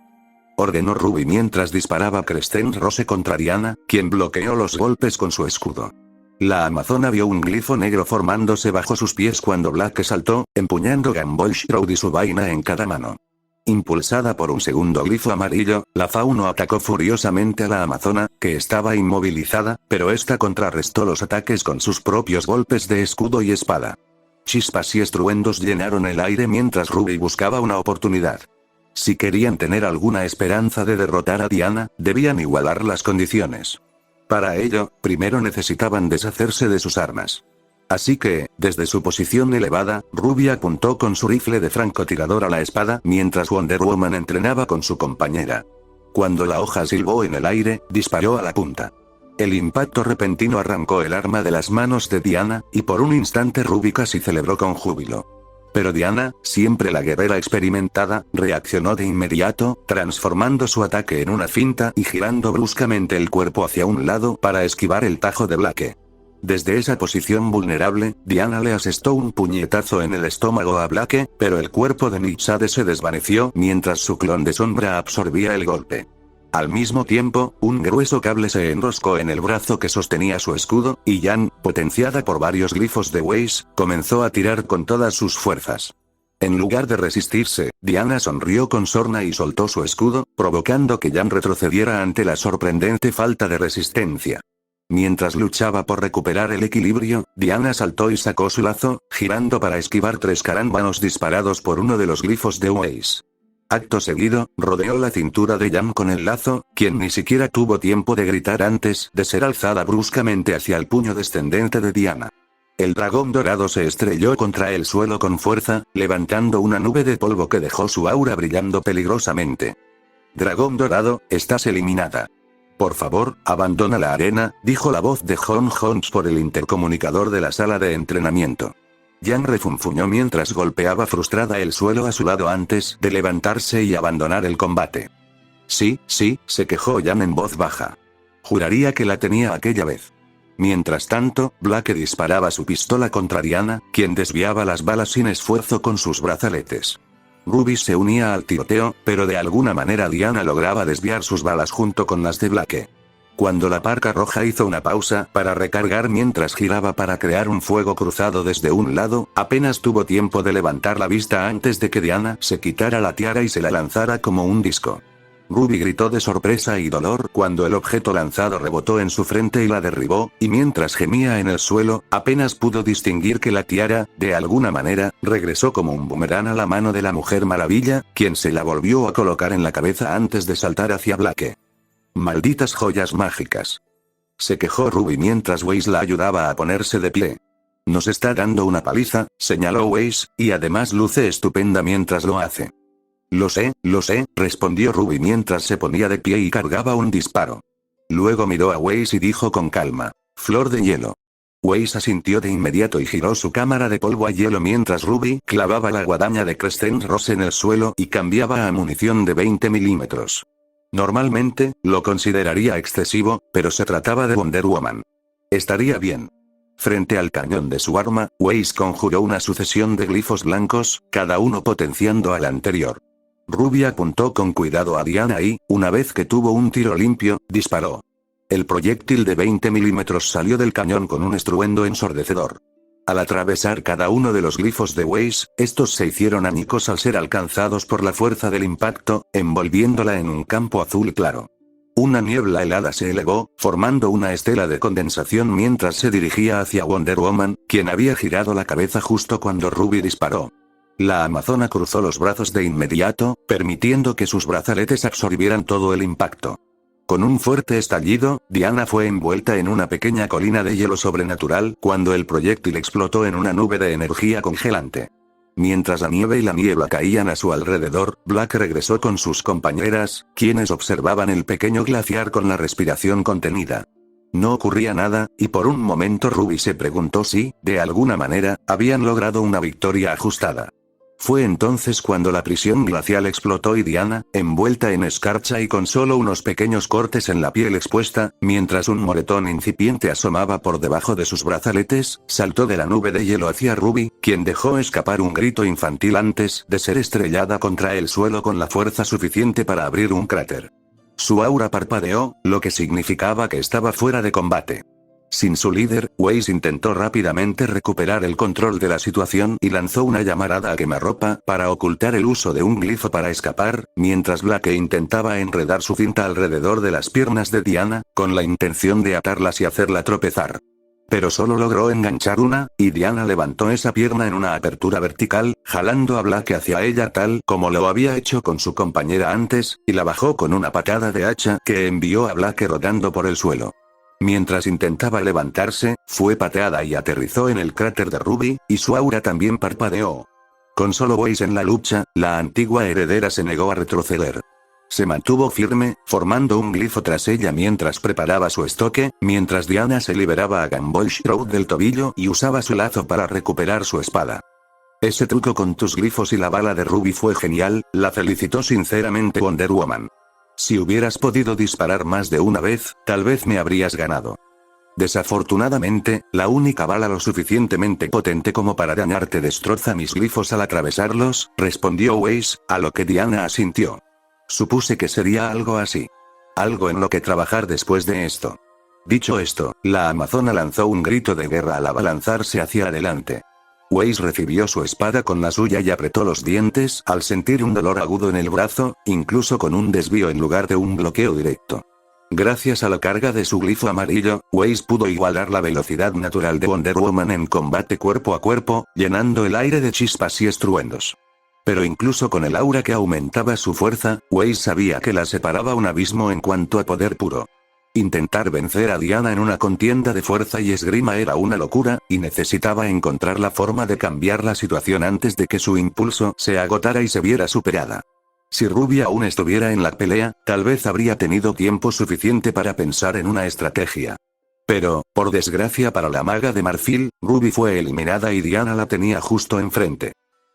ordenó Ruby mientras disparaba Crescent Rose contra Diana, quien bloqueó los golpes con su escudo. La amazona vio un glifo negro formándose bajo sus pies cuando Blake saltó, empuñando Gamble Shroud y su vaina en cada mano. Impulsada por un segundo glifo amarillo, la fauno atacó furiosamente a la amazona, que estaba inmovilizada, pero esta contrarrestó los ataques con sus propios golpes de escudo y espada. Chispas y estruendos llenaron el aire mientras Ruby buscaba una oportunidad. Si querían tener alguna esperanza de derrotar a Diana, debían igualar las condiciones. Para ello, primero necesitaban deshacerse de sus armas. Así que, desde su posición elevada, Ruby apuntó con su rifle de francotirador a la espada mientras Wonder Woman entrenaba con su compañera. Cuando la hoja silbó en el aire, disparó a la punta. El impacto repentino arrancó el arma de las manos de Diana, y por un instante Ruby casi celebró con júbilo. Pero Diana, siempre la guerrera experimentada, reaccionó de inmediato, transformando su ataque en una finta y girando bruscamente el cuerpo hacia un lado para esquivar el tajo de Blake. Desde esa posición vulnerable, Diana le asestó un puñetazo en el estómago a Blake, pero el cuerpo de Nixade se desvaneció mientras su clon de sombra absorbía el golpe. Al mismo tiempo, un grueso cable se enroscó en el brazo que sostenía su escudo, y Jan, potenciada por varios glifos de Weiss, comenzó a tirar con todas sus fuerzas. En lugar de resistirse, Diana sonrió con sorna y soltó su escudo, provocando que Jan retrocediera ante la sorprendente falta de resistencia. Mientras luchaba por recuperar el equilibrio, Diana saltó y sacó su lazo, girando para esquivar 3 carámbanos disparados por uno de los glifos de Weiss. Acto seguido, rodeó la cintura de Jan con el lazo, quien ni siquiera tuvo tiempo de gritar antes de ser alzada bruscamente hacia el puño descendente de Diana. El dragón dorado se estrelló contra el suelo con fuerza, levantando una nube de polvo que dejó su aura brillando peligrosamente. Dragón dorado, estás eliminada. Por favor, abandona la arena, dijo la voz de Jon Jones por el intercomunicador de la sala de entrenamiento. Jan refunfuñó mientras golpeaba frustrada el suelo a su lado antes de levantarse y abandonar el combate. Sí, se quejó Jan en voz baja. Juraría que la tenía aquella vez. Mientras tanto, Blake disparaba su pistola contra Diana, quien desviaba las balas sin esfuerzo con sus brazaletes. Ruby se unía al tiroteo, pero de alguna manera Diana lograba desviar sus balas junto con las de Blake. Cuando la parca roja hizo una pausa para recargar mientras giraba para crear un fuego cruzado desde un lado, apenas tuvo tiempo de levantar la vista antes de que Diana se quitara la tiara y se la lanzara como un disco. Ruby gritó de sorpresa y dolor cuando el objeto lanzado rebotó en su frente y la derribó, y mientras gemía en el suelo, apenas pudo distinguir que la tiara, de alguna manera, regresó como un boomerang a la mano de la Mujer Maravilla, quien se la volvió a colocar en la cabeza antes de saltar hacia Blake. Malditas joyas mágicas. Se quejó Ruby mientras Weiss la ayudaba a ponerse de pie. Nos está dando una paliza, señaló Weiss, y además luce estupenda mientras lo hace. Lo sé, respondió Ruby mientras se ponía de pie y cargaba un disparo. Luego miró a Weiss y dijo con calma, flor de hielo. Weiss asintió de inmediato y giró su cámara de polvo a hielo mientras Ruby clavaba la guadaña de Crescent Rose en el suelo y cambiaba a munición de 20 milímetros. Normalmente, lo consideraría excesivo, pero se trataba de Wonder Woman. Estaría bien. Frente al cañón de su arma, Weiss conjuró una sucesión de glifos blancos, cada uno potenciando al anterior. Ruby apuntó con cuidado a Diana y, una vez que tuvo un tiro limpio, disparó. El proyectil de 20 milímetros salió del cañón con un estruendo ensordecedor. Al atravesar cada uno de los glifos de Weiss, estos se hicieron añicos al ser alcanzados por la fuerza del impacto, envolviéndola en un campo azul claro. Una niebla helada se elevó, formando una estela de condensación mientras se dirigía hacia Wonder Woman, quien había girado la cabeza justo cuando Ruby disparó. La amazona cruzó los brazos de inmediato, permitiendo que sus brazaletes absorbieran todo el impacto. Con un fuerte estallido, Diana fue envuelta en una pequeña colina de hielo sobrenatural cuando el proyectil explotó en una nube de energía congelante. Mientras la nieve y la niebla caían a su alrededor, Black regresó con sus compañeras, quienes observaban el pequeño glaciar con la respiración contenida. No ocurría nada, y por un momento Ruby se preguntó si, de alguna manera, habían logrado una victoria ajustada. Fue entonces cuando la prisión glacial explotó y Diana, envuelta en escarcha y con solo unos pequeños cortes en la piel expuesta, mientras un moretón incipiente asomaba por debajo de sus brazaletes, saltó de la nube de hielo hacia Ruby, quien dejó escapar un grito infantil antes de ser estrellada contra el suelo con la fuerza suficiente para abrir un cráter. Su aura parpadeó, lo que significaba que estaba fuera de combate. Sin su líder, Weiss intentó rápidamente recuperar el control de la situación y lanzó una llamarada a quemarropa para ocultar el uso de un glifo para escapar, mientras Blake intentaba enredar su cinta alrededor de las piernas de Diana, con la intención de atarlas y hacerla tropezar. Pero solo logró enganchar una, y Diana levantó esa pierna en una apertura vertical, jalando a Blake hacia ella tal como lo había hecho con su compañera antes, y la bajó con una patada de hacha que envió a Blake rodando por el suelo. Mientras intentaba levantarse, fue pateada y aterrizó en el cráter de Ruby, y su aura también parpadeó. Con solo Weiss en la lucha, la antigua heredera se negó a retroceder. Se mantuvo firme, formando un glifo tras ella mientras preparaba su estoque, mientras Diana se liberaba a Gamboa Shroud del tobillo y usaba su lazo para recuperar su espada. Ese truco con tus glifos y la bala de Ruby fue genial, la felicitó sinceramente Wonder Woman. Si hubieras podido disparar más de una vez, tal vez me habrías ganado. Desafortunadamente, la única bala lo suficientemente potente como para dañarte destroza mis glifos al atravesarlos, respondió Weiss, a lo que Diana asintió. Supuse que sería algo así. Algo en lo que trabajar después de esto. Dicho esto, la amazona lanzó un grito de guerra al abalanzarse hacia adelante. Weiss recibió su espada con la suya y apretó los dientes al sentir un dolor agudo en el brazo, incluso con un desvío en lugar de un bloqueo directo. Gracias a la carga de su glifo amarillo, Weiss pudo igualar la velocidad natural de Wonder Woman en combate cuerpo a cuerpo, llenando el aire de chispas y estruendos. Pero incluso con el aura que aumentaba su fuerza, Weiss sabía que la separaba un abismo en cuanto a poder puro. Intentar vencer a Diana en una contienda de fuerza y esgrima era una locura, y necesitaba encontrar la forma de cambiar la situación antes de que su impulso se agotara y se viera superada. Si Ruby aún estuviera en la pelea, tal vez habría tenido tiempo suficiente para pensar en una estrategia. Pero, por desgracia para la maga de marfil, Ruby fue eliminada y Diana la tenía justo enfrente.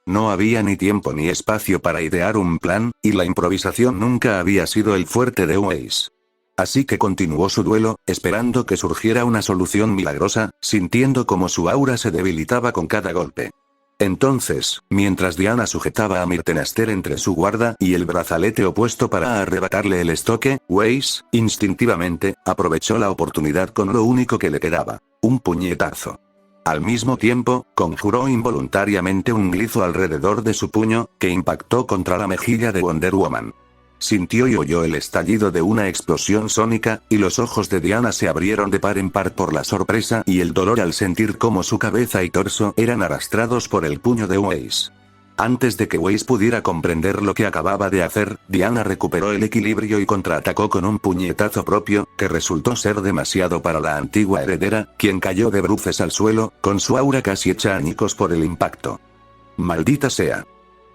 No había ni tiempo ni espacio para idear un plan, y la improvisación nunca había sido el fuerte de Weiss. Así que continuó su duelo, esperando que surgiera una solución milagrosa, sintiendo como su aura se debilitaba con cada golpe. Entonces, mientras Diana sujetaba a Myrtenaster entre su guarda y el brazalete opuesto para arrebatarle el estoque, Weiss, instintivamente, aprovechó la oportunidad con lo único que le quedaba: un puñetazo. Al mismo tiempo, conjuró involuntariamente un glifo alrededor de su puño, que impactó contra la mejilla de Wonder Woman. Sintió y oyó el estallido de una explosión sónica, y los ojos de Diana se abrieron de par en par por la sorpresa y el dolor al sentir cómo su cabeza y torso eran arrastrados por el puño de Weiss. Antes de que Weiss pudiera comprender lo que acababa de hacer, Diana recuperó el equilibrio y contraatacó con un puñetazo propio, que resultó ser demasiado para la antigua heredera, quien cayó de bruces al suelo, con su aura casi hecha añicos por el impacto. «¡Maldita sea!»,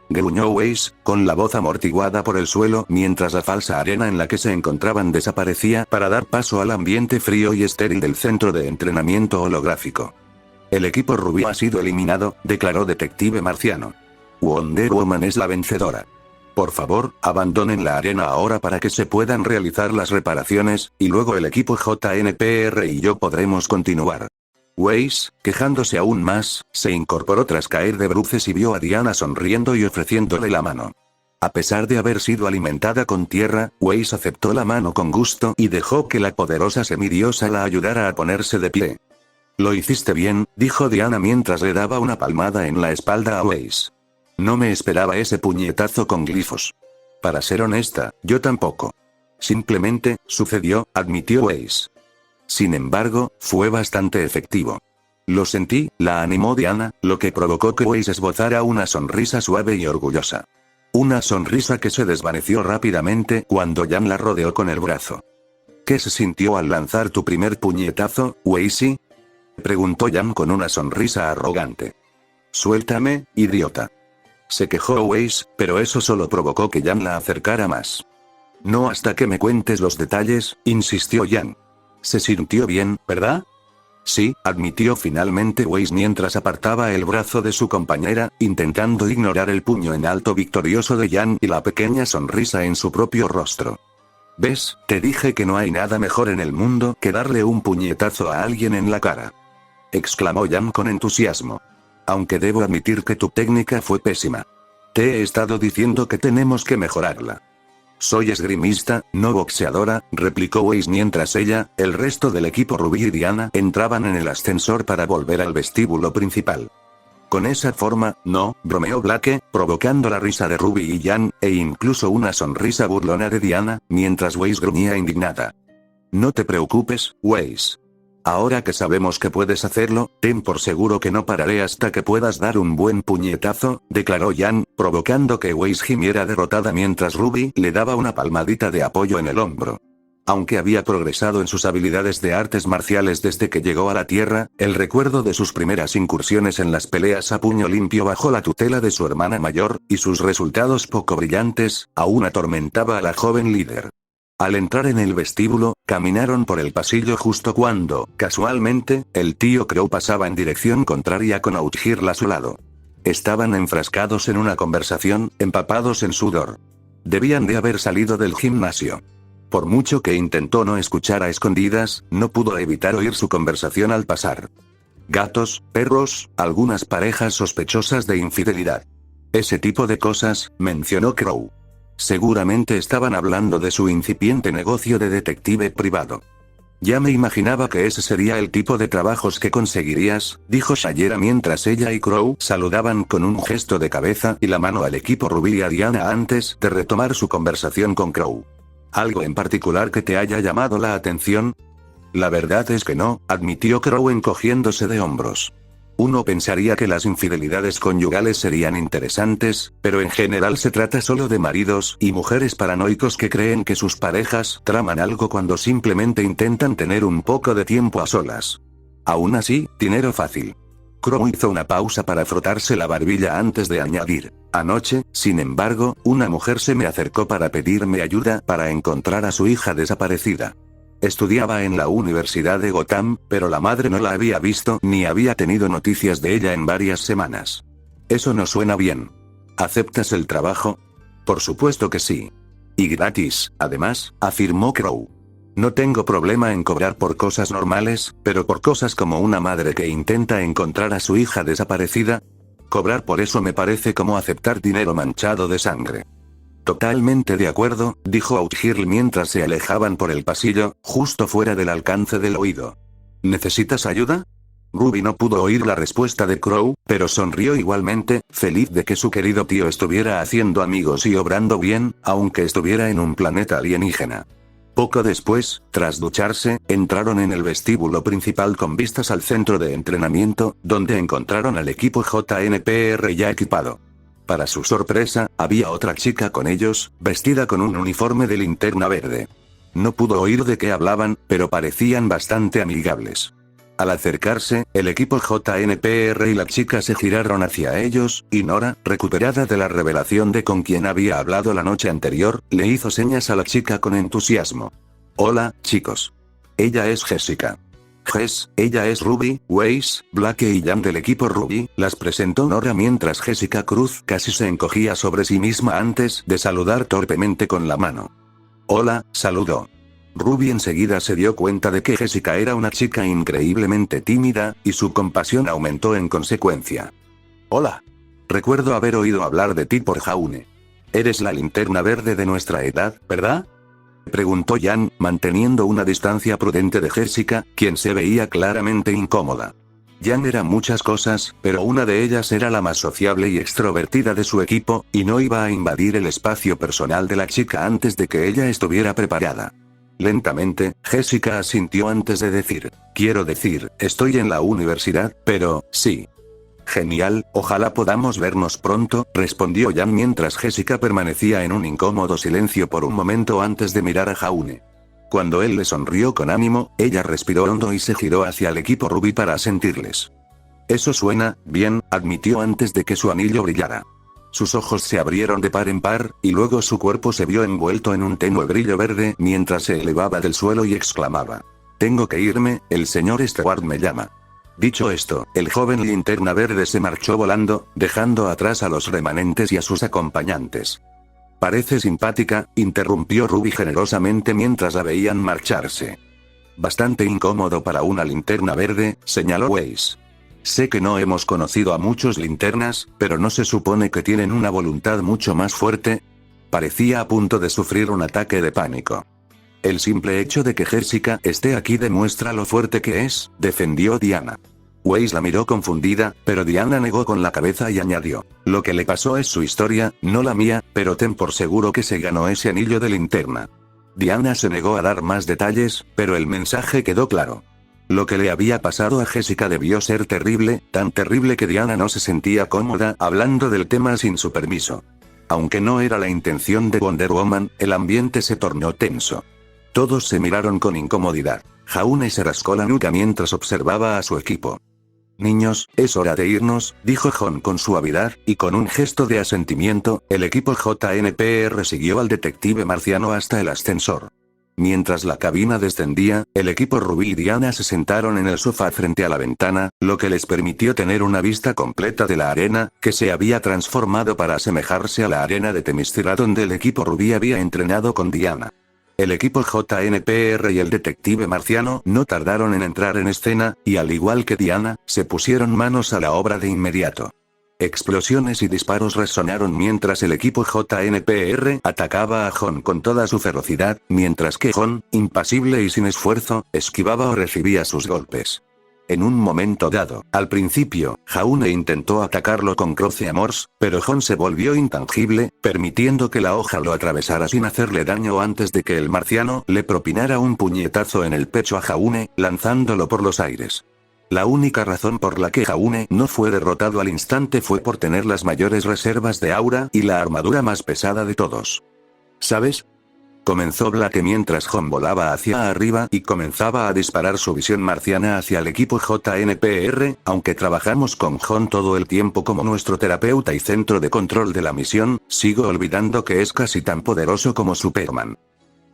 gruñó Weiss, con la voz amortiguada por el suelo, mientras la falsa arena en la que se encontraban desaparecía para dar paso al ambiente frío y estéril del centro de entrenamiento holográfico. «El equipo Ruby ha sido eliminado», declaró Detective Marciano. «Wonder Woman es la vencedora. Por favor, abandonen la arena ahora para que se puedan realizar las reparaciones, y luego el equipo JNPR y yo podremos continuar». Weiss, quejándose aún más, se incorporó tras caer de bruces y vio a Diana sonriendo y ofreciéndole la mano. A pesar de haber sido alimentada con tierra, Weiss aceptó la mano con gusto y dejó que la poderosa semidiosa la ayudara a ponerse de pie. «Lo hiciste bien», dijo Diana mientras le daba una palmada en la espalda a Weiss. «No me esperaba ese puñetazo con glifos. Para ser honesta, yo tampoco. Simplemente, sucedió», admitió Weiss. Sin embargo, fue bastante efectivo. «Lo sentí», la animó Diana, lo que provocó que Weiss esbozara una sonrisa suave y orgullosa. Una sonrisa que se desvaneció rápidamente cuando Jan la rodeó con el brazo. «¿Qué se sintió al lanzar tu primer puñetazo, Weissy?», preguntó Jan con una sonrisa arrogante. «Suéltame, idiota», se quejó Weiss, pero eso solo provocó que Jan la acercara más. «No hasta que me cuentes los detalles», insistió Jan. «Se sintió bien, ¿verdad?». «Sí», admitió finalmente Weiss mientras apartaba el brazo de su compañera, intentando ignorar el puño en alto victorioso de Jan y la pequeña sonrisa en su propio rostro. «¿Ves? Te dije que no hay nada mejor en el mundo que darle un puñetazo a alguien en la cara», exclamó Jan con entusiasmo. «Aunque debo admitir que tu técnica fue pésima. Te he estado diciendo que tenemos que mejorarla». Soy esgrimista, no boxeadora, replicó Weiss mientras ella, el resto del equipo Ruby y Diana entraban en el ascensor para volver al vestíbulo principal. Con esa forma, no, bromeó Blake, provocando la risa de Ruby y Jan, e incluso una sonrisa burlona de Diana, mientras Weiss gruñía indignada. No te preocupes, Weiss. Ahora que sabemos que puedes hacerlo, ten por seguro que no pararé hasta que puedas dar un buen puñetazo, declaró Jan, provocando que Weiss gimiera derrotada mientras Ruby le daba una palmadita de apoyo en el hombro. Aunque había progresado en sus habilidades de artes marciales desde que llegó a la Tierra, el recuerdo de sus primeras incursiones en las peleas a puño limpio bajo la tutela de su hermana mayor, y sus resultados poco brillantes, aún atormentaba a la joven líder. Al entrar en el vestíbulo, caminaron por el pasillo justo cuando, casualmente, el tío Crow pasaba en dirección contraria con Outhirl a su lado. Estaban enfrascados en una conversación, empapados en sudor. Debían de haber salido del gimnasio. Por mucho que intentó no escuchar a escondidas, no pudo evitar oír su conversación al pasar. Gatos, perros, algunas parejas sospechosas de infidelidad. Ese tipo de cosas, mencionó Crow. Seguramente estaban hablando de su incipiente negocio de detective privado. Ya me imaginaba que ese sería el tipo de trabajos que conseguirías, dijo Shayera mientras ella y Crow saludaban con un gesto de cabeza y la mano al equipo Ruby y a Diana antes de retomar su conversación con Crow. ¿Algo en particular que te haya llamado la atención? La verdad es que no, admitió Crow encogiéndose de hombros. Uno pensaría que las infidelidades conyugales serían interesantes, pero en general se trata solo de maridos y mujeres paranoicos que creen que sus parejas traman algo cuando simplemente intentan tener un poco de tiempo a solas. Aún así, dinero fácil. Crow hizo una pausa para frotarse la barbilla antes de añadir. Anoche, sin embargo, una mujer se me acercó para pedirme ayuda para encontrar a su hija desaparecida. Estudiaba en la Universidad de Gotham, pero la madre no la había visto ni había tenido noticias de ella en varias semanas. Eso no suena bien. ¿Aceptas el trabajo? Por supuesto que sí. Y gratis, además, afirmó Crow. No tengo problema en cobrar por cosas normales, pero por cosas como una madre que intenta encontrar a su hija desaparecida, cobrar por eso me parece como aceptar dinero manchado de sangre. Totalmente de acuerdo, dijo Outhirl mientras se alejaban por el pasillo, justo fuera del alcance del oído. ¿Necesitas ayuda? Ruby no pudo oír la respuesta de Crow, pero sonrió igualmente, feliz de que su querido tío estuviera haciendo amigos y obrando bien, aunque estuviera en un planeta alienígena. Poco después, tras ducharse, entraron en el vestíbulo principal con vistas al centro de entrenamiento, donde encontraron al equipo JNPR ya equipado. Para su sorpresa, había otra chica con ellos, vestida con un uniforme de linterna verde. No pudo oír de qué hablaban, pero parecían bastante amigables. Al acercarse, el equipo JNPR y la chica se giraron hacia ellos, y Nora, recuperada de la revelación de con quien había hablado la noche anterior, le hizo señas a la chica con entusiasmo. Hola, chicos. Ella es Jessica. Jess, ella es Ruby, Weiss, Blake y Jan del equipo Ruby, las presentó Nora mientras Jessica Cruz casi se encogía sobre sí misma antes de saludar torpemente con la mano. Hola, saludó. Ruby enseguida se dio cuenta de que Jessica era una chica increíblemente tímida, y su compasión aumentó en consecuencia. Hola. Recuerdo haber oído hablar de ti por Jaune. Eres la linterna verde de nuestra edad, ¿verdad? Preguntó Jan, manteniendo una distancia prudente de Jessica, quien se veía claramente incómoda. Jan era muchas cosas, pero una de ellas era la más sociable y extrovertida de su equipo, y no iba a invadir el espacio personal de la chica antes de que ella estuviera preparada. Lentamente, Jessica asintió antes de decir, quiero decir, estoy en la universidad, pero, sí. Genial, ojalá podamos vernos pronto, respondió Jan mientras Jessica permanecía en un incómodo silencio por un momento antes de mirar a Jaune. Cuando él le sonrió con ánimo, ella respiró hondo y se giró hacia el equipo Ruby para asentirles. Eso suena bien, admitió antes de que su anillo brillara. Sus ojos se abrieron de par en par, y luego su cuerpo se vio envuelto en un tenue brillo verde mientras se elevaba del suelo y exclamaba. Tengo que irme, el señor Stewart me llama. Dicho esto, el joven linterna verde se marchó volando, dejando atrás a los remanentes y a sus acompañantes. Parece simpática, interrumpió Ruby generosamente mientras la veían marcharse. Bastante incómodo para una linterna verde, señaló Weiss. Sé que no hemos conocido a muchos linternas, pero ¿no se supone que tienen una voluntad mucho más fuerte? Parecía a punto de sufrir un ataque de pánico. El simple hecho de que Jessica esté aquí demuestra lo fuerte que es, defendió Diana. Weiss la miró confundida, pero Diana negó con la cabeza y añadió: lo que le pasó es su historia, no la mía, pero ten por seguro que se ganó ese anillo de linterna. Diana se negó a dar más detalles, pero el mensaje quedó claro. Lo que le había pasado a Jessica debió ser terrible, tan terrible que Diana no se sentía cómoda hablando del tema sin su permiso. Aunque no era la intención de Wonder Woman, el ambiente se tornó tenso. Todos se miraron con incomodidad. Jaune se rascó la nuca mientras observaba a su equipo. Niños, es hora de irnos, dijo Jon con suavidad, y con un gesto de asentimiento, el equipo JNPR siguió al detective marciano hasta el ascensor. Mientras la cabina descendía, el equipo Ruby y Diana se sentaron en el sofá frente a la ventana, lo que les permitió tener una vista completa de la arena, que se había transformado para asemejarse a la arena de Themyscira donde el equipo Ruby había entrenado con Diana. El equipo JNPR y el detective marciano no tardaron en entrar en escena, y al igual que Diana, se pusieron manos a la obra de inmediato. Explosiones y disparos resonaron mientras el equipo JNPR atacaba a Jon con toda su ferocidad, mientras que Jon, impasible y sin esfuerzo, esquivaba o recibía sus golpes. En un momento dado, al principio, Jaune intentó atacarlo con Croce Amors, pero Jon se volvió intangible, permitiendo que la hoja lo atravesara sin hacerle daño antes de que el marciano le propinara un puñetazo en el pecho a Jaune, lanzándolo por los aires. La única razón por la que Jaune no fue derrotado al instante fue por tener las mayores reservas de aura y la armadura más pesada de todos. ¿Sabes? Comenzó Blake mientras Jon volaba hacia arriba y comenzaba a disparar su visión marciana hacia el equipo JNPR, aunque trabajamos con Jon todo el tiempo como nuestro terapeuta y centro de control de la misión, sigo olvidando que es casi tan poderoso como Superman.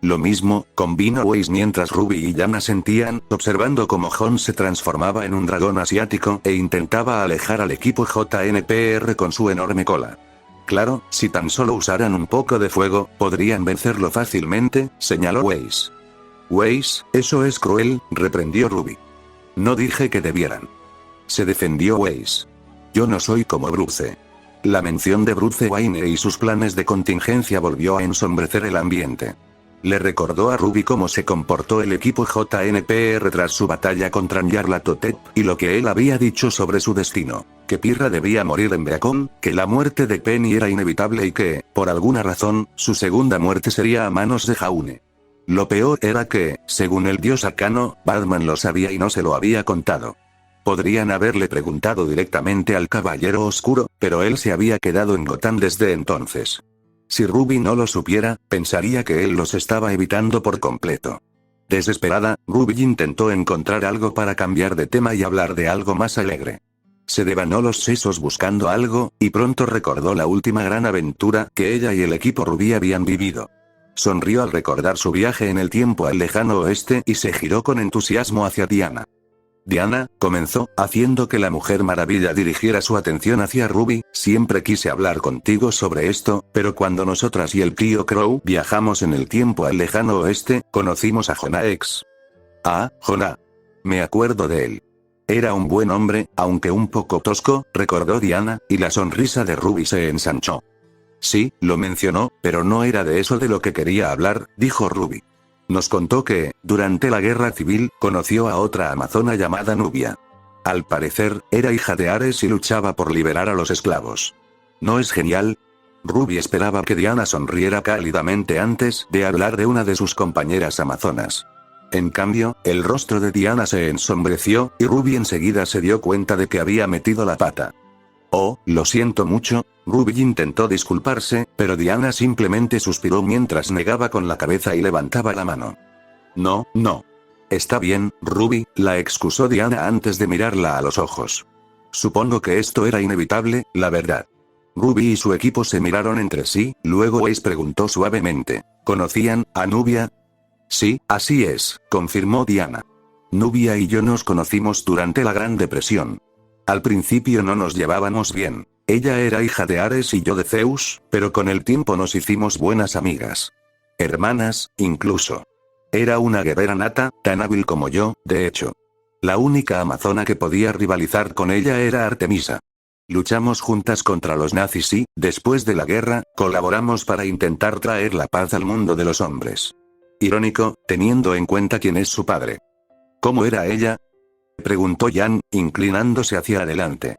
Lo mismo, convino Weiss mientras Ruby y Diana sentían, observando cómo Jon se transformaba en un dragón asiático e intentaba alejar al equipo JNPR con su enorme cola. Claro, si tan solo usaran un poco de fuego, podrían vencerlo fácilmente, señaló Weiss. Weiss, eso es cruel, reprendió Ruby. No dije que debieran. Se defendió Weiss. Yo no soy como Bruce. La mención de Bruce Wayne y sus planes de contingencia volvió a ensombrecer el ambiente. Le recordó a Ruby cómo se comportó el equipo JNPR tras su batalla contra Nyarlathotep, y lo que él había dicho sobre su destino, que Pirra debía morir en Beacon, que la muerte de Penny era inevitable y que, por alguna razón, su segunda muerte sería a manos de Jaune. Lo peor era que, según el dios arcano, Batman lo sabía y no se lo había contado. Podrían haberle preguntado directamente al Caballero Oscuro, pero él se había quedado en Gotham desde entonces. Si Ruby no lo supiera, pensaría que él los estaba evitando por completo. Desesperada, Ruby intentó encontrar algo para cambiar de tema y hablar de algo más alegre. Se devanó los sesos buscando algo, y pronto recordó la última gran aventura que ella y el equipo Ruby habían vivido. Sonrió al recordar su viaje en el tiempo al lejano oeste y se giró con entusiasmo hacia Diana. Diana, comenzó, haciendo que la Mujer Maravilla dirigiera su atención hacia Ruby, siempre quise hablar contigo sobre esto, pero cuando nosotras y el tío Crow viajamos en el tiempo al lejano oeste, conocimos a Jonah X. Ah, Jonah. Me acuerdo de él. Era un buen hombre, aunque un poco tosco, recordó Diana, y la sonrisa de Ruby se ensanchó. Sí, lo mencionó, pero no era de eso de lo que quería hablar, dijo Ruby. Nos contó que, durante la guerra civil, conoció a otra amazona llamada Nubia. Al parecer, era hija de Ares y luchaba por liberar a los esclavos. ¿No es genial? Ruby esperaba que Diana sonriera cálidamente antes de hablar de una de sus compañeras amazonas. En cambio, el rostro de Diana se ensombreció, y Ruby enseguida se dio cuenta de que había metido la pata. Oh, lo siento mucho. Ruby intentó disculparse, pero Diana simplemente suspiró mientras negaba con la cabeza y levantaba la mano. No, no. Está bien, Ruby, la excusó Diana antes de mirarla a los ojos. Supongo que esto era inevitable, la verdad. Ruby y su equipo se miraron entre sí, luego Weiss preguntó suavemente, ¿conocían a Nubia? Sí, así es, confirmó Diana. Nubia y yo nos conocimos durante la Gran Depresión. Al principio no nos llevábamos bien. Ella era hija de Ares y yo de Zeus, pero con el tiempo nos hicimos buenas amigas. Hermanas, incluso. Era una guerrera nata, tan hábil como yo, de hecho. La única amazona que podía rivalizar con ella era Artemisa. Luchamos juntas contra los nazis y, después de la guerra, colaboramos para intentar traer la paz al mundo de los hombres. Irónico, teniendo en cuenta quién es su padre. ¿Cómo era ella?, preguntó Jan, inclinándose hacia adelante.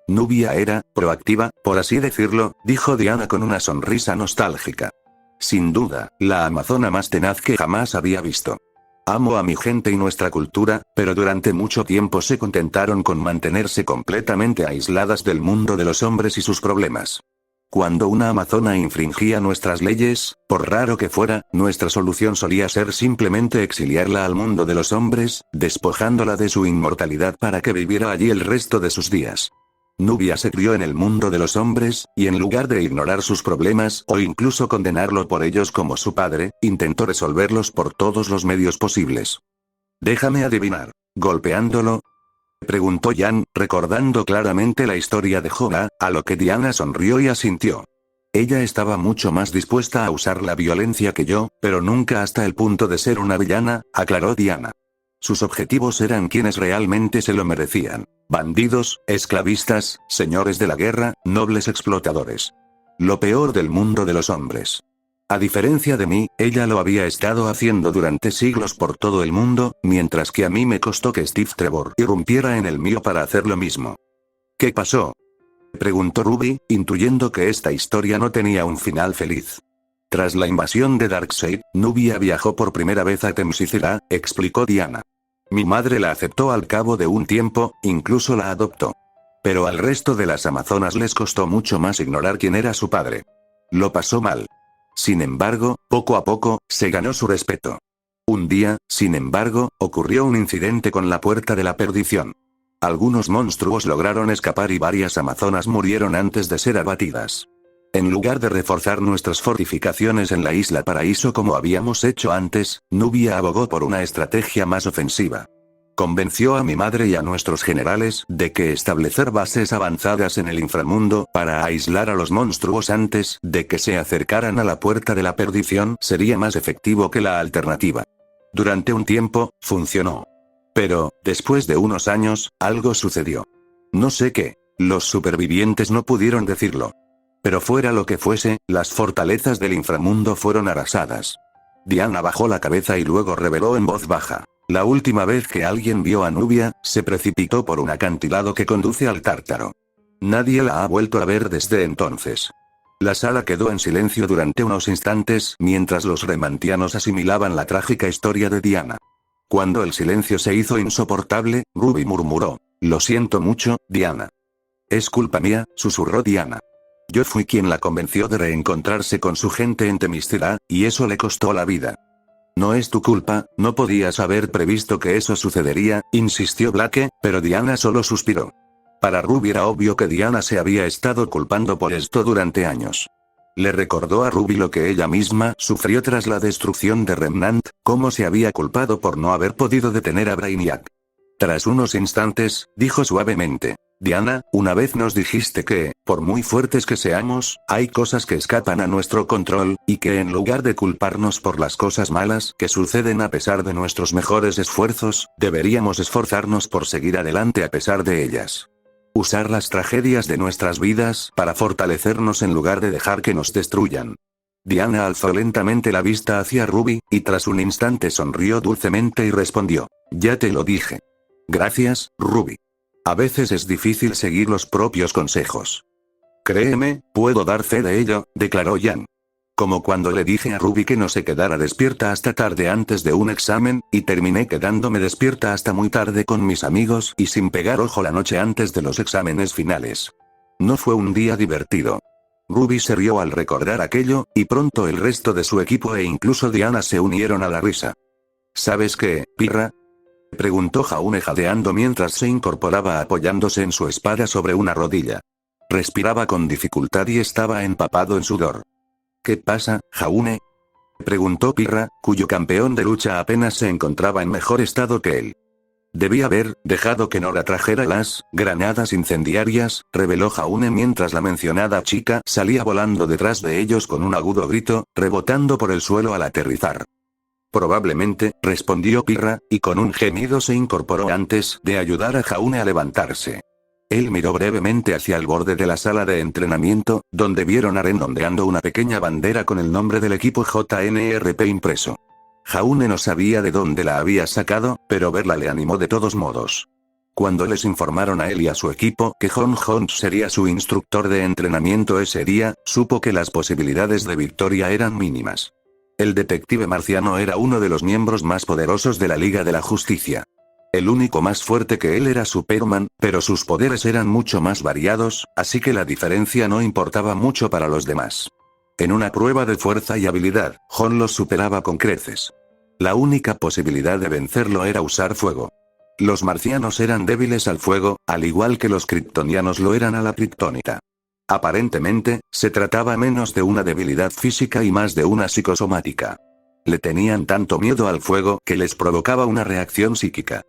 Nubia era proactiva, por así decirlo, dijo Diana con una sonrisa nostálgica. Sin duda, la amazona más tenaz que jamás había visto. Amo a mi gente y nuestra cultura, pero durante mucho tiempo se contentaron con mantenerse completamente aisladas del mundo de los hombres y sus problemas. Cuando una amazona infringía nuestras leyes, por raro que fuera, nuestra solución solía ser simplemente exiliarla al mundo de los hombres, despojándola de su inmortalidad para que viviera allí el resto de sus días. Nubia se crió en el mundo de los hombres, y en lugar de ignorar sus problemas o incluso condenarlo por ellos como su padre, intentó resolverlos por todos los medios posibles. Déjame adivinar. ¿Golpeándolo?, preguntó Jan, recordando claramente la historia de Joa, a lo que Diana sonrió y asintió. Ella estaba mucho más dispuesta a usar la violencia que yo, pero nunca hasta el punto de ser una villana, aclaró Diana. Sus objetivos eran quienes realmente se lo merecían: bandidos, esclavistas, señores de la guerra, nobles explotadores. Lo peor del mundo de los hombres. A diferencia de mí, ella lo había estado haciendo durante siglos por todo el mundo, mientras que a mí me costó que Steve Trevor irrumpiera en el mío para hacer lo mismo. ¿Qué pasó?, preguntó Ruby, intuyendo que esta historia no tenía un final feliz. Tras la invasión de Darkseid, Nubia viajó por primera vez a Themyscira, explicó Diana. Mi madre la aceptó al cabo de un tiempo, incluso la adoptó. Pero al resto de las amazonas les costó mucho más ignorar quién era su padre. Lo pasó mal. Sin embargo, poco a poco, se ganó su respeto. Un día, sin embargo, ocurrió un incidente con la Puerta de la Perdición. Algunos monstruos lograron escapar y varias amazonas murieron antes de ser abatidas. En lugar de reforzar nuestras fortificaciones en la isla Paraíso como habíamos hecho antes, Nubia abogó por una estrategia más ofensiva. Convenció a mi madre y a nuestros generales de que establecer bases avanzadas en el inframundo para aislar a los monstruos antes de que se acercaran a la Puerta de la Perdición sería más efectivo que la alternativa. Durante un tiempo, funcionó. Pero, después de unos años, algo sucedió. No sé qué. Los supervivientes no pudieron decirlo. Pero fuera lo que fuese, las fortalezas del inframundo fueron arrasadas. Diana bajó la cabeza y luego reveló en voz baja. La última vez que alguien vio a Nubia, se precipitó por un acantilado que conduce al Tártaro. Nadie la ha vuelto a ver desde entonces. La sala quedó en silencio durante unos instantes mientras los remantianos asimilaban la trágica historia de Diana. Cuando el silencio se hizo insoportable, Ruby murmuró. Lo siento mucho, Diana. Es culpa mía, susurró Diana. Yo fui quien la convenció de reencontrarse con su gente en Themyscira, y eso le costó la vida. No es tu culpa, no podías haber previsto que eso sucedería, insistió Blake, pero Diana solo suspiró. Para Ruby era obvio que Diana se había estado culpando por esto durante años. Le recordó a Ruby lo que ella misma sufrió tras la destrucción de Remnant, cómo se había culpado por no haber podido detener a Brainiac. Tras unos instantes, dijo suavemente. Diana, una vez nos dijiste que, por muy fuertes que seamos, hay cosas que escapan a nuestro control, y que en lugar de culparnos por las cosas malas que suceden a pesar de nuestros mejores esfuerzos, deberíamos esforzarnos por seguir adelante a pesar de ellas. Usar las tragedias de nuestras vidas para fortalecernos en lugar de dejar que nos destruyan. Diana alzó lentamente la vista hacia Ruby, y tras un instante sonrió dulcemente y respondió. Ya te lo dije. Gracias, Ruby. A veces es difícil seguir los propios consejos. Créeme, puedo dar fe de ello, declaró Jan. Como cuando le dije a Ruby que no se quedara despierta hasta tarde antes de un examen, y terminé quedándome despierta hasta muy tarde con mis amigos y sin pegar ojo la noche antes de los exámenes finales. No fue un día divertido. Ruby se rió al recordar aquello, y pronto el resto de su equipo e incluso Diana se unieron a la risa. ¿Sabes qué, Pirra?, preguntó Jaune jadeando mientras se incorporaba apoyándose en su espada sobre una rodilla. Respiraba con dificultad y estaba empapado en sudor. ¿Qué pasa, Jaune?, preguntó Pirra, cuyo campeón de lucha apenas se encontraba en mejor estado que él. Debí haber dejado que Nora trajera las granadas incendiarias, reveló Jaune mientras la mencionada chica salía volando detrás de ellos con un agudo grito, rebotando por el suelo al aterrizar. Probablemente, respondió Pirra, y con un gemido se incorporó antes de ayudar a Jaune a levantarse. Él miró brevemente hacia el borde de la sala de entrenamiento, donde vieron a Ren ondeando una pequeña bandera con el nombre del equipo JNRP impreso. Jaune no sabía de dónde la había sacado, pero verla le animó de todos modos. Cuando les informaron a él y a su equipo que Jon Jones sería su instructor de entrenamiento ese día, supo que las posibilidades de victoria eran mínimas. El detective marciano era uno de los miembros más poderosos de la Liga de la Justicia. El único más fuerte que él era Superman, pero sus poderes eran mucho más variados, así que la diferencia no importaba mucho para los demás. En una prueba de fuerza y habilidad, Jon los superaba con creces. La única posibilidad de vencerlo era usar fuego. Los marcianos eran débiles al fuego, al igual que los kryptonianos lo eran a la kriptonita. Aparentemente, se trataba menos de una debilidad física y más de una psicosomática. Le tenían tanto miedo al fuego que les provocaba una reacción psíquica.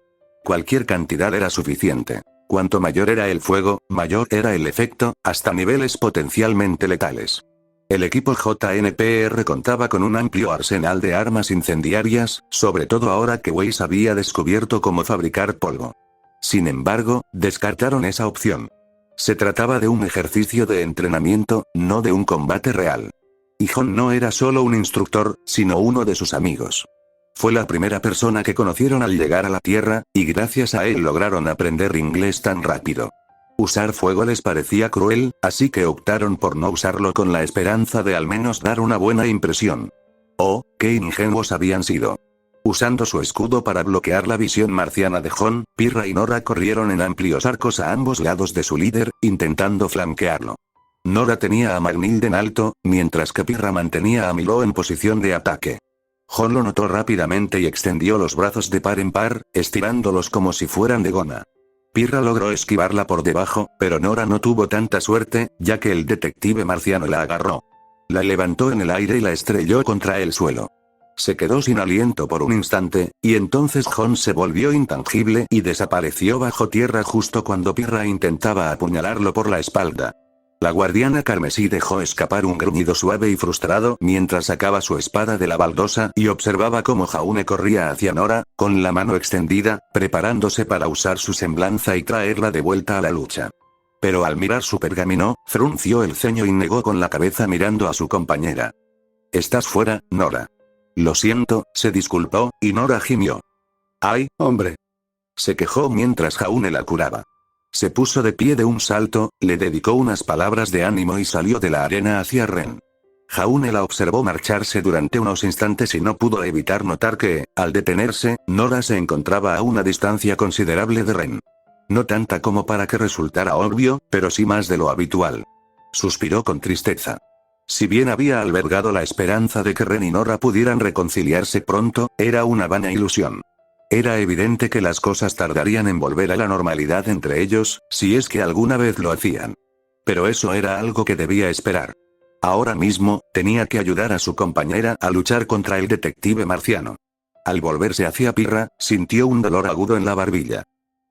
Cualquier cantidad era suficiente. Cuanto mayor era el fuego, mayor era el efecto, hasta niveles potencialmente letales. El equipo JNPR contaba con un amplio arsenal de armas incendiarias, sobre todo ahora que Weiss había descubierto cómo fabricar polvo. Sin embargo, descartaron esa opción. Se trataba de un ejercicio de entrenamiento, no de un combate real. Y Jon no era solo un instructor, sino uno de sus amigos. Fue la primera persona que conocieron al llegar a la Tierra, y gracias a él lograron aprender inglés tan rápido. Usar fuego les parecía cruel, así que optaron por no usarlo con la esperanza de al menos dar una buena impresión. Oh, qué ingenuos habían sido. Usando su escudo para bloquear la visión marciana de Jon, Pirra y Nora corrieron en amplios arcos a ambos lados de su líder, intentando flanquearlo. Nora tenía a Magnhild en alto, mientras que Pirra mantenía a Milo en posición de ataque. Jon lo notó rápidamente y extendió los brazos de par en par, estirándolos como si fueran de goma. Pirra logró esquivarla por debajo, pero Nora no tuvo tanta suerte, ya que el detective marciano la agarró. La levantó en el aire y la estrelló contra el suelo. Se quedó sin aliento por un instante, y entonces Jon se volvió intangible y desapareció bajo tierra justo cuando Pirra intentaba apuñalarlo por la espalda. La guardiana carmesí dejó escapar un gruñido suave y frustrado mientras sacaba su espada de la baldosa y observaba cómo Jaune corría hacia Nora, con la mano extendida, preparándose para usar su semblanza y traerla de vuelta a la lucha. Pero al mirar su pergamino, frunció el ceño y negó con la cabeza mirando a su compañera. «Estás fuera, Nora». «Lo siento», se disculpó, y Nora gimió. «¡Ay, hombre!», se quejó mientras Jaune la curaba. Se puso de pie de un salto, le dedicó unas palabras de ánimo y salió de la arena hacia Ren. Jaune la observó marcharse durante unos instantes y no pudo evitar notar que, al detenerse, Nora se encontraba a una distancia considerable de Ren. No tanta como para que resultara obvio, pero sí más de lo habitual. Suspiró con tristeza. Si bien había albergado la esperanza de que Ren y Nora pudieran reconciliarse pronto, era una vana ilusión. Era evidente que las cosas tardarían en volver a la normalidad entre ellos, si es que alguna vez lo hacían. Pero eso era algo que debía esperar. Ahora mismo, tenía que ayudar a su compañera a luchar contra el detective marciano. Al volverse hacia Pirra, sintió un dolor agudo en la barbilla.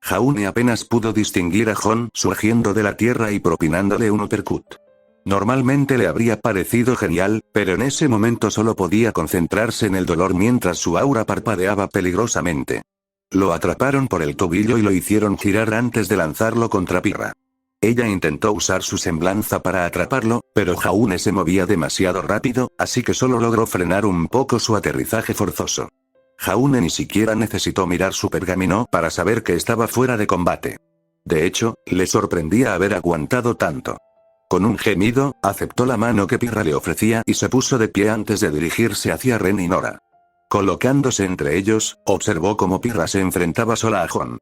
Jaune apenas pudo distinguir a Jon surgiendo de la tierra y propinándole un uppercut. Normalmente le habría parecido genial, pero en ese momento solo podía concentrarse en el dolor mientras su aura parpadeaba peligrosamente. Lo atraparon por el tobillo y lo hicieron girar antes de lanzarlo contra Pirra. Ella intentó usar su semblanza para atraparlo, pero Jaune se movía demasiado rápido, así que solo logró frenar un poco su aterrizaje forzoso. Jaune ni siquiera necesitó mirar su pergamino para saber que estaba fuera de combate. De hecho, le sorprendía haber aguantado tanto. Con un gemido, aceptó la mano que Pirra le ofrecía y se puso de pie antes de dirigirse hacia Ren y Nora. Colocándose entre ellos, observó cómo Pirra se enfrentaba sola a Jon.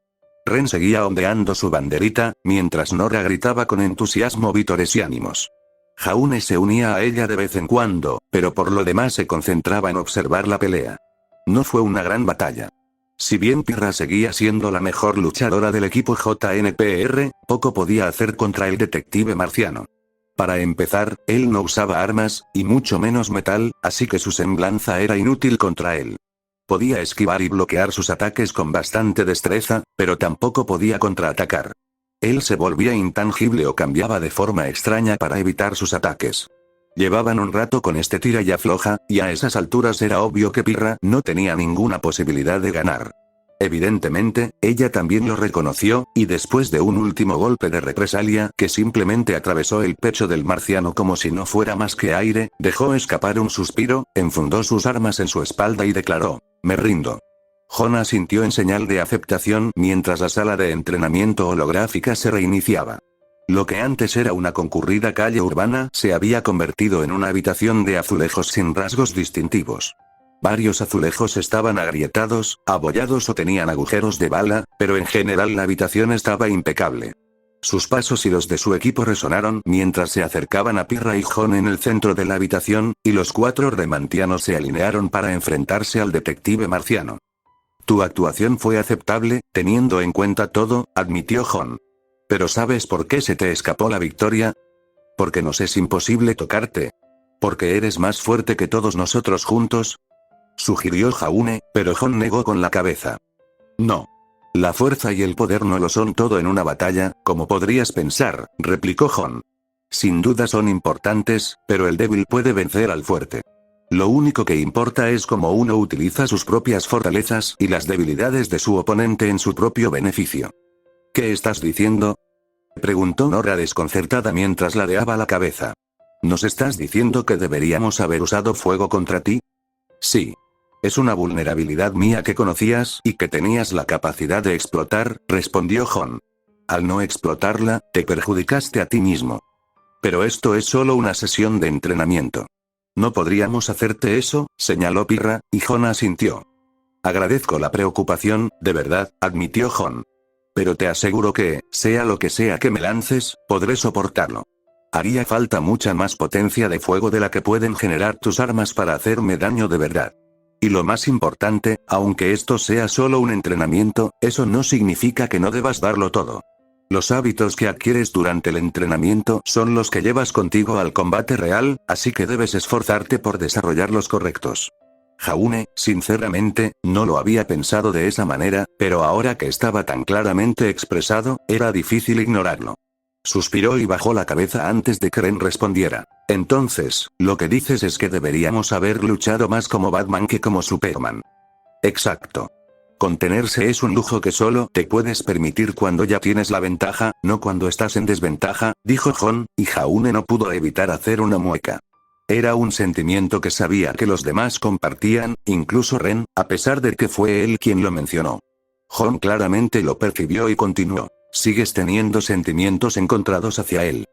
Ren seguía ondeando su banderita, mientras Nora gritaba con entusiasmo vítores y ánimos. Jaune se unía a ella de vez en cuando, pero por lo demás se concentraba en observar la pelea. No fue una gran batalla. Si bien Pirra seguía siendo la mejor luchadora del equipo JNPR, poco podía hacer contra el detective marciano. Para empezar, él no usaba armas, y mucho menos metal, así que su semblanza era inútil contra él. Podía esquivar y bloquear sus ataques con bastante destreza, pero tampoco podía contraatacar. Él se volvía intangible o cambiaba de forma extraña para evitar sus ataques. Llevaban un rato con este tira y afloja, y a esas alturas era obvio que Pirra no tenía ninguna posibilidad de ganar. Evidentemente, ella también lo reconoció, y después de un último golpe de represalia que simplemente atravesó el pecho del marciano como si no fuera más que aire, dejó escapar un suspiro, enfundó sus armas en su espalda y declaró: «Me rindo». Jon asintió en señal de aceptación mientras la sala de entrenamiento holográfica se reiniciaba. Lo que antes era una concurrida calle urbana se había convertido en una habitación de azulejos sin rasgos distintivos. Varios azulejos estaban agrietados, abollados o tenían agujeros de bala, pero en general la habitación estaba impecable. Sus pasos y los de su equipo resonaron mientras se acercaban a Pirra y Jon en el centro de la habitación, y los 4 remantianos se alinearon para enfrentarse al detective marciano. «Tu actuación fue aceptable, teniendo en cuenta todo», admitió Jon. «Pero ¿sabes por qué se te escapó la victoria? Porque nos es imposible tocarte. Porque eres más fuerte que todos nosotros juntos», sugirió Jaune, pero Jon negó con la cabeza. «No. La fuerza y el poder no lo son todo en una batalla, como podrías pensar», replicó Jon. «Sin duda son importantes, pero el débil puede vencer al fuerte. Lo único que importa es cómo uno utiliza sus propias fortalezas y las debilidades de su oponente en su propio beneficio». «¿Qué estás diciendo?», preguntó Nora desconcertada mientras ladeaba la cabeza. «¿Nos estás diciendo que deberíamos haber usado fuego contra ti?». «Sí. Es una vulnerabilidad mía que conocías y que tenías la capacidad de explotar», respondió Jon. «Al no explotarla, te perjudicaste a ti mismo. Pero esto es solo una sesión de entrenamiento. No podríamos hacerte eso», señaló Pirra, y Jon asintió. «Agradezco la preocupación, de verdad», admitió Jon. «Pero te aseguro que, sea lo que sea que me lances, podré soportarlo. Haría falta mucha más potencia de fuego de la que pueden generar tus armas para hacerme daño de verdad. Y lo más importante, aunque esto sea solo un entrenamiento, eso no significa que no debas darlo todo. Los hábitos que adquieres durante el entrenamiento son los que llevas contigo al combate real, así que debes esforzarte por desarrollar los correctos». Jaune, sinceramente, no lo había pensado de esa manera, pero ahora que estaba tan claramente expresado, era difícil ignorarlo. Suspiró y bajó la cabeza antes de que Ren respondiera. «Entonces, lo que dices es que deberíamos haber luchado más como Batman que como Superman». «Exacto. Contenerse es un lujo que solo te puedes permitir cuando ya tienes la ventaja, no cuando estás en desventaja», dijo Jon, y Jaune no pudo evitar hacer una mueca. Era un sentimiento que sabía que los demás compartían, incluso Ren, a pesar de que fue él quien lo mencionó. Jon claramente lo percibió y continuó. «Sigues teniendo sentimientos encontrados hacia él.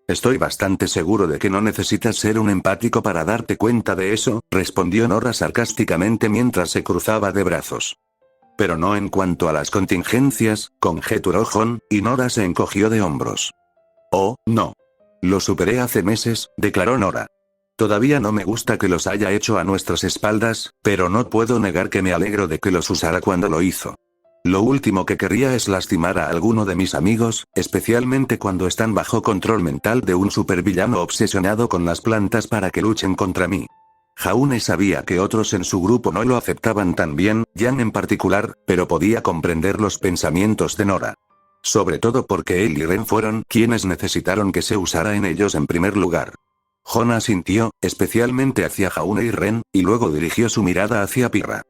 Estoy bastante seguro de que no necesitas ser un empático para darte cuenta de eso», respondió Nora sarcásticamente mientras se cruzaba de brazos. «Pero no en cuanto a las contingencias», conjeturó Jon, y Nora se encogió de hombros. «Oh, no. Lo superé hace meses», declaró Nora. «Todavía no me gusta que los haya hecho a nuestras espaldas, pero no puedo negar que me alegro de que los usara cuando lo hizo. Lo último que querría es lastimar a alguno de mis amigos, especialmente cuando están bajo control mental de un supervillano obsesionado con las plantas para que luchen contra mí». Jaune sabía que otros en su grupo no lo aceptaban tan bien, Jan en particular, pero podía comprender los pensamientos de Nora. Sobre todo porque él y Ren fueron quienes necesitaron que se usara en ellos en primer lugar. Jon asintió, especialmente hacia Jaune y Ren, y luego dirigió su mirada hacia Pirra.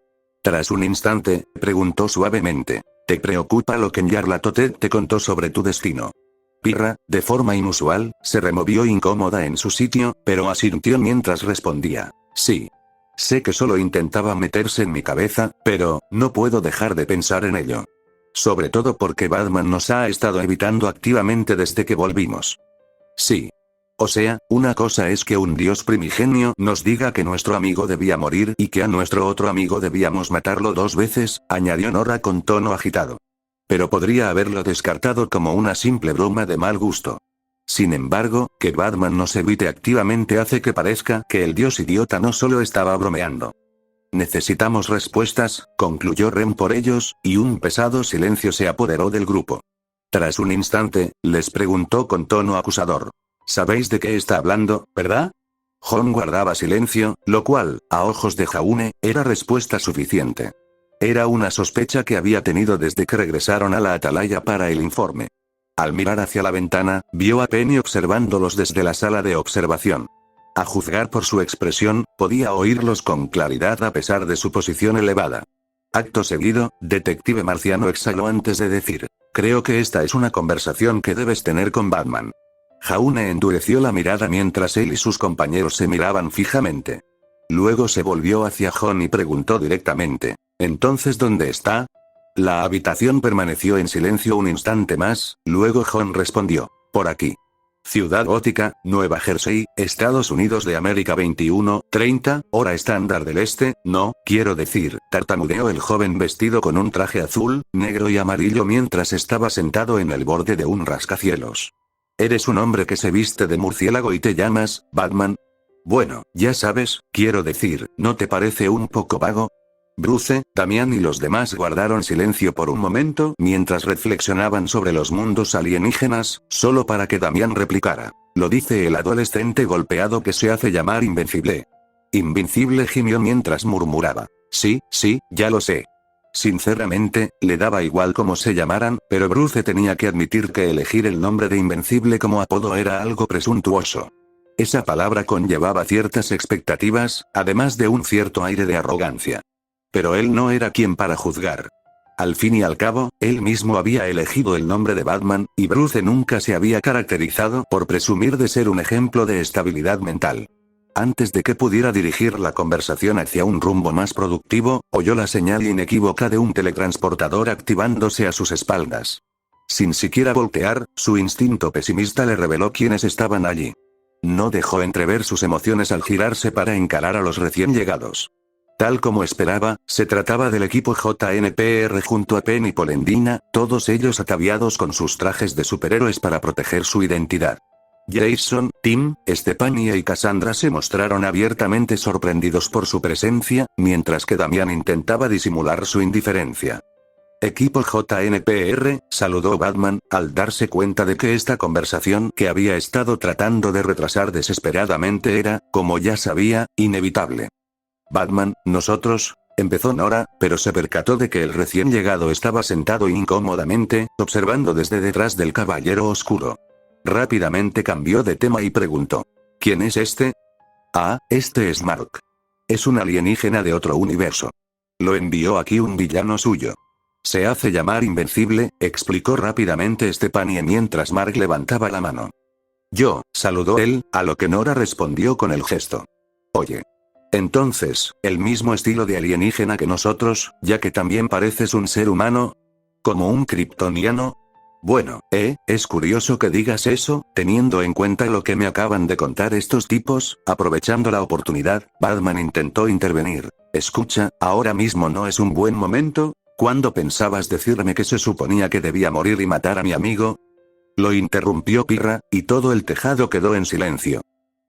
Tras un instante, preguntó suavemente: «¿Te preocupa lo que Nyarlathotep te contó sobre tu destino?». Pirra, de forma inusual, se removió incómoda en su sitio, pero asintió mientras respondía: «Sí. Sé que solo intentaba meterse en mi cabeza, pero no puedo dejar de pensar en ello. Sobre todo porque Batman nos ha estado evitando activamente desde que volvimos». «Sí. O sea, una cosa es que un dios primigenio nos diga que nuestro amigo debía morir y que a nuestro otro amigo debíamos matarlo 2 veces», añadió Nora con tono agitado. «Pero podría haberlo descartado como una simple broma de mal gusto. Sin embargo, que Batman nos evite activamente hace que parezca que el dios idiota no solo estaba bromeando». «Necesitamos respuestas», concluyó Ren por ellos, y un pesado silencio se apoderó del grupo. Tras un instante, les preguntó con tono acusador: «¿Sabéis de qué está hablando, verdad?». Jon guardaba silencio, lo cual, a ojos de Jaune, era respuesta suficiente. Era una sospecha que había tenido desde que regresaron a la atalaya para el informe. Al mirar hacia la ventana, vio a Penny observándolos desde la sala de observación. A juzgar por su expresión, podía oírlos con claridad a pesar de su posición elevada. Acto seguido, Detective Marciano exhaló antes de decir: creo que esta es una conversación que debes tener con Batman. Jaune endureció la mirada mientras él y sus compañeros se miraban fijamente. Luego se volvió hacia John y preguntó directamente: ¿entonces dónde está? La habitación permaneció en silencio un instante más, luego John respondió: por aquí. Ciudad Gótica, Nueva Jersey, Estados Unidos de América 21:30, hora estándar del este, no, quiero decir, tartamudeó el joven vestido con un traje azul, negro y amarillo mientras estaba sentado en el borde de un rascacielos. ¿Eres un hombre que se viste de murciélago y te llamas Batman? Bueno, ya sabes, quiero decir, ¿no te parece un poco vago? Bruce, Damián y los demás guardaron silencio por un momento mientras reflexionaban sobre los mundos alienígenas, solo para que Damián replicara: lo dice el adolescente golpeado que se hace llamar Invencible. Invencible, gimió mientras murmuraba: sí, ya lo sé. Sinceramente, le daba igual cómo se llamaran, pero Bruce tenía que admitir que elegir el nombre de Invencible como apodo era algo presuntuoso. Esa palabra conllevaba ciertas expectativas, además de un cierto aire de arrogancia. Pero él no era quien para juzgar. Al fin y al cabo, él mismo había elegido el nombre de Batman, y Bruce nunca se había caracterizado por presumir de ser un ejemplo de estabilidad mental. Antes de que pudiera dirigir la conversación hacia un rumbo más productivo, oyó la señal inequívoca de un teletransportador activándose a sus espaldas. Sin siquiera voltear, su instinto pesimista le reveló quiénes estaban allí. No dejó entrever sus emociones al girarse para encarar a los recién llegados. Tal como esperaba, se trataba del equipo JNPR junto a Penny Polendina, todos ellos ataviados con sus trajes de superhéroes para proteger su identidad. Jason, Tim, Estefania y Cassandra se mostraron abiertamente sorprendidos por su presencia, mientras que Damián intentaba disimular su indiferencia. Equipo JNPR, saludó Batman, al darse cuenta de que esta conversación que había estado tratando de retrasar desesperadamente era, como ya sabía, inevitable. Batman, nosotros, empezó Nora, pero se percató de que el recién llegado estaba sentado incómodamente, observando desde detrás del caballero oscuro. Rápidamente cambió de tema y preguntó: ¿quién es este? Ah, este es Mark. Es un alienígena de otro universo. Lo envió aquí un villano suyo. Se hace llamar Invencible, explicó rápidamente Stephanie mientras Mark levantaba la mano. Yo, saludó él, a lo que Nora respondió con el gesto. Oye. Entonces, ¿el mismo estilo de alienígena que nosotros, ya que también pareces un ser humano? ¿Como un kryptoniano? Bueno, es curioso que digas eso, teniendo en cuenta lo que me acaban de contar estos tipos. Aprovechando la oportunidad, Batman intentó intervenir. Escucha, ahora mismo no es un buen momento. ¿Cuándo pensabas decirme que se suponía que debía morir y matar a mi amigo? Lo interrumpió Pirra, y todo el tejado quedó en silencio.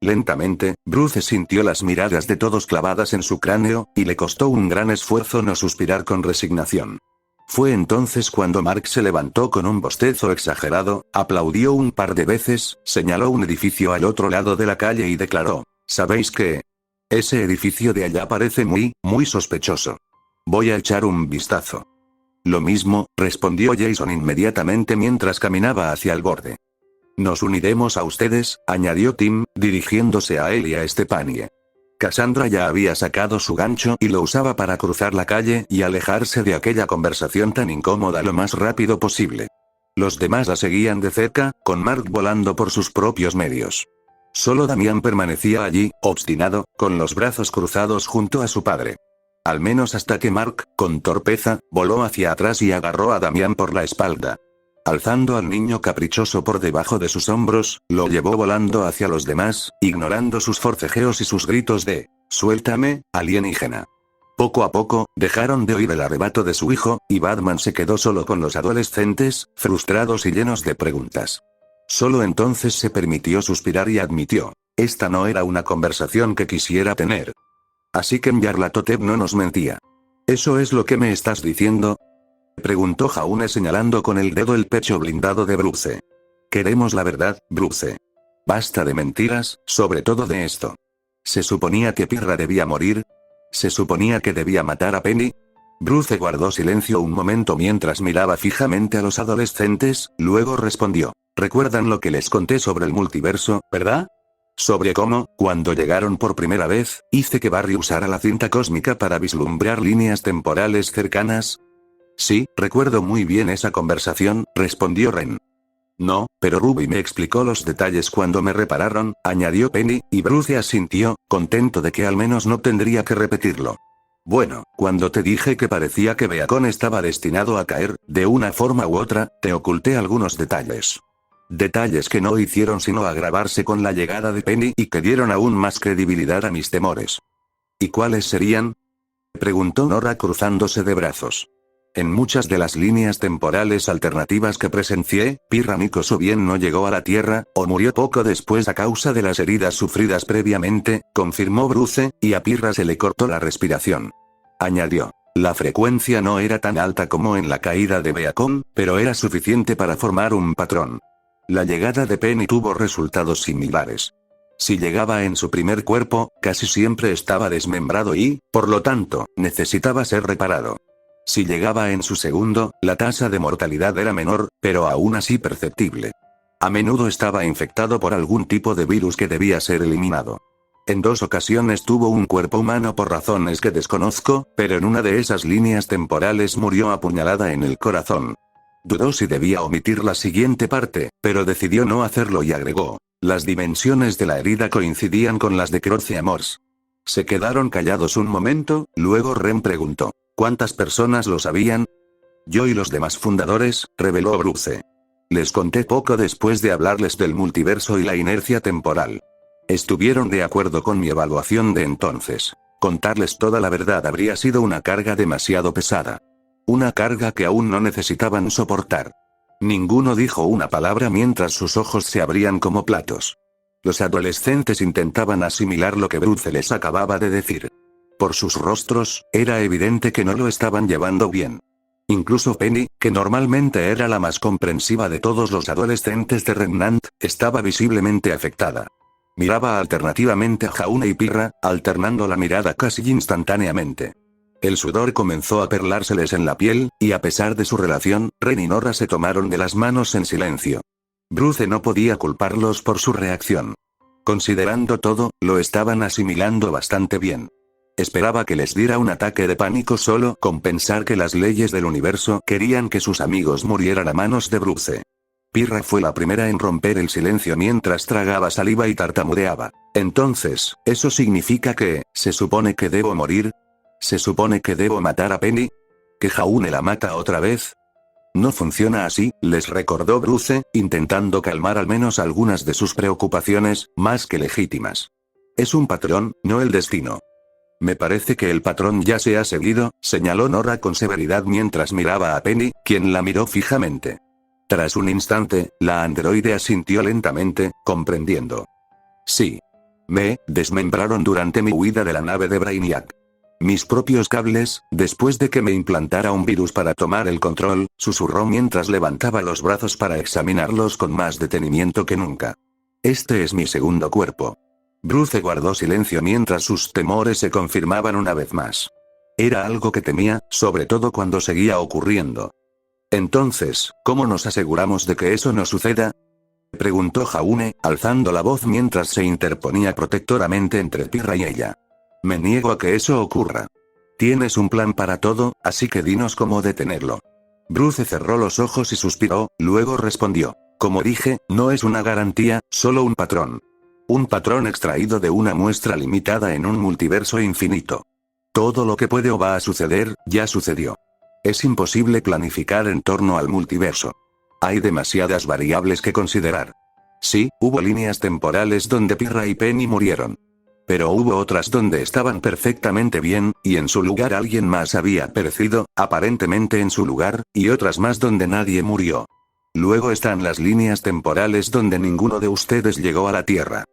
Lentamente, Bruce sintió las miradas de todos clavadas en su cráneo, y le costó un gran esfuerzo no suspirar con resignación. Fue entonces cuando Mark se levantó con un bostezo exagerado, aplaudió un par de veces, señaló un edificio al otro lado de la calle y declaró: ¿sabéis qué? Ese edificio de allá parece muy sospechoso. Voy a echar un vistazo. Lo mismo, respondió Jason inmediatamente mientras caminaba hacia el borde. Nos uniremos a ustedes, añadió Tim, dirigiéndose a él y a Stephanie. Cassandra ya había sacado su gancho y lo usaba para cruzar la calle y alejarse de aquella conversación tan incómoda lo más rápido posible. Los demás la seguían de cerca, con Mark volando por sus propios medios. Solo Damián permanecía allí, obstinado, con los brazos cruzados junto a su padre. Al menos hasta que Mark, con torpeza, voló hacia atrás y agarró a Damián por la espalda. Alzando al niño caprichoso por debajo de sus hombros, lo llevó volando hacia los demás, ignorando sus forcejeos y sus gritos de «¡Suéltame, alienígena!». Poco a poco, dejaron de oír el arrebato de su hijo, y Batman se quedó solo con los adolescentes, frustrados y llenos de preguntas. Solo entonces se permitió suspirar y admitió: esta no era una conversación que quisiera tener. Así que Nyarlathotep no nos mentía. ¿Eso es lo que me estás diciendo?, preguntó Jaune señalando con el dedo el pecho blindado de Bruce. Queremos la verdad, Bruce. Basta de mentiras, sobre todo de esto. ¿Se suponía que Pirra debía morir? ¿Se suponía que debía matar a Penny? Bruce guardó silencio un momento mientras miraba fijamente a los adolescentes, luego respondió: ¿recuerdan lo que les conté sobre el multiverso, verdad? sobre cómo, cuando llegaron por primera vez, hice que Barry usara la cinta cósmica para vislumbrar líneas temporales cercanas? Sí, recuerdo muy bien esa conversación, respondió Ren. No, pero Ruby me explicó los detalles cuando me repararon, añadió Penny, y Bruce asintió, contento de que al menos no tendría que repetirlo. Bueno, cuando te dije que parecía que Beacon estaba destinado a caer, de una forma u otra, te oculté algunos detalles. Detalles que no hicieron sino agravarse con la llegada de Penny y que dieron aún más credibilidad a mis temores. ¿Y cuáles serían? Preguntó Nora cruzándose de brazos. En muchas de las líneas temporales alternativas que presencié, Pirra Nikos o bien no llegó a la Tierra, o murió poco después a causa de las heridas sufridas previamente, confirmó Bruce, y a Pirra se le cortó la respiración. Añadió. La frecuencia no era tan alta como en la caída de Beacon, pero era suficiente para formar un patrón. La llegada de Penny tuvo resultados similares. Si llegaba en su primer cuerpo, casi siempre estaba desmembrado y, por lo tanto, necesitaba ser reparado. Si llegaba en su segundo, la tasa de mortalidad era menor, pero aún así perceptible. A menudo estaba infectado por algún tipo de virus que debía ser eliminado. En 2 ocasiones tuvo un cuerpo humano por razones que desconozco, pero en una de esas líneas temporales murió apuñalada en el corazón. Dudó si debía omitir la siguiente parte, pero decidió no hacerlo y agregó. Las dimensiones de la herida coincidían con las de Croce Amors. Se quedaron callados un momento, luego Ren preguntó. ¿Cuántas personas lo sabían? Yo y los demás fundadores, reveló Bruce. Les conté poco después de hablarles del multiverso y la inercia temporal. Estuvieron de acuerdo con mi evaluación de entonces. Contarles toda la verdad habría sido una carga demasiado pesada. Una carga que aún no necesitaban soportar. Ninguno dijo una palabra mientras sus ojos se abrían como platos. Los adolescentes intentaban asimilar lo que Bruce les acababa de decir. Por sus rostros, era evidente que no lo estaban llevando bien. Incluso Penny, que normalmente era la más comprensiva de todos los adolescentes de Remnant, estaba visiblemente afectada. Miraba alternativamente a Jaune y Pirra, alternando la mirada casi instantáneamente. El sudor comenzó a perlárseles en la piel, y a pesar de su relación, Ren y Nora se tomaron de las manos en silencio. Bruce no podía culparlos por su reacción. Considerando todo, lo estaban asimilando bastante bien. Esperaba que les diera un ataque de pánico solo con pensar que las leyes del universo querían que sus amigos murieran a manos de Bruce. Pirra fue la primera en romper el silencio mientras tragaba saliva y tartamudeaba. Entonces, ¿eso significa que, se supone que debo morir? ¿Se supone que debo matar a Penny? ¿Que Jaune la mata otra vez? No funciona así, les recordó Bruce, intentando calmar al menos algunas de sus preocupaciones, más que legítimas. Es un patrón, no el destino. Me parece que el patrón ya se ha seguido, señaló Nora con severidad mientras miraba a Penny, quien la miró fijamente. Tras un instante, la androide asintió lentamente, comprendiendo. Sí. Me desmembraron durante mi huida de la nave de Brainiac. Mis propios cables, después de que me implantara un virus para tomar el control, susurró mientras levantaba los brazos para examinarlos con más detenimiento que nunca. Este es mi segundo cuerpo. Bruce guardó silencio mientras sus temores se confirmaban una vez más. Era algo que temía, sobre todo cuando seguía ocurriendo. Entonces, ¿cómo nos aseguramos de que eso no suceda? Preguntó Jaune, alzando la voz mientras se interponía protectoramente entre Pirra y ella. Me niego a que eso ocurra. Tienes un plan para todo, así que dinos cómo detenerlo. Bruce cerró los ojos y suspiró, luego respondió. Como dije, no es una garantía, solo un patrón. Un patrón extraído de una muestra limitada en un multiverso infinito. Todo lo que puede o va a suceder, ya sucedió. Es imposible planificar en torno al multiverso. Hay demasiadas variables que considerar. Sí, hubo líneas temporales donde Pirra y Penny murieron. Pero hubo otras donde estaban perfectamente bien, y en su lugar alguien más había perecido, aparentemente en su lugar, y otras más donde nadie murió. Luego están las líneas temporales donde ninguno de ustedes llegó a la Tierra.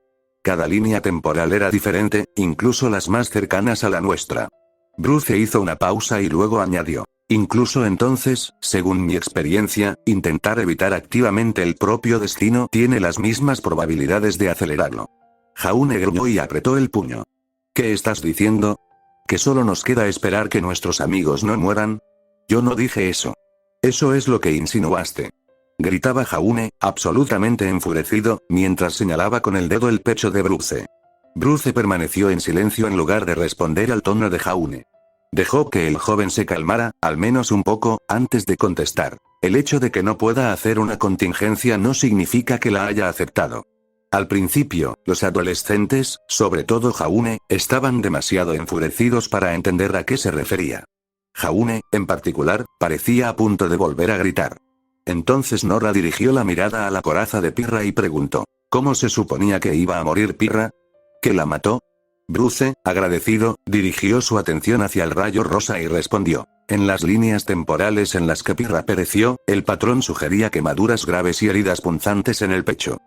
Cada línea temporal era diferente, incluso las más cercanas a la nuestra. Bruce hizo una pausa y luego añadió. Incluso entonces, según mi experiencia, intentar evitar activamente el propio destino tiene las mismas probabilidades de acelerarlo. Jaune gruñó y apretó el puño. ¿Qué estás diciendo? ¿Que solo nos queda esperar que nuestros amigos no mueran? Yo no dije eso. Eso es lo que insinuaste. Gritaba Jaune, absolutamente enfurecido, mientras señalaba con el dedo el pecho de Bruce. Bruce permaneció en silencio en lugar de responder al tono de Jaune. Dejó que el joven se calmara, al menos un poco, antes de contestar. El hecho de que no pueda hacer una contingencia no significa que la haya aceptado. Al principio, los adolescentes, sobre todo Jaune, estaban demasiado enfurecidos para entender a qué se refería. Jaune, en particular, parecía a punto de volver a gritar. Entonces Nora dirigió la mirada a la coraza de Pirra y preguntó: ¿cómo se suponía que iba a morir Pirra? ¿Que la mató? Bruce, agradecido, dirigió su atención hacia el rayo rosa y respondió: en las líneas temporales en las que Pirra pereció, el patrón sugería quemaduras graves y heridas punzantes en el pecho.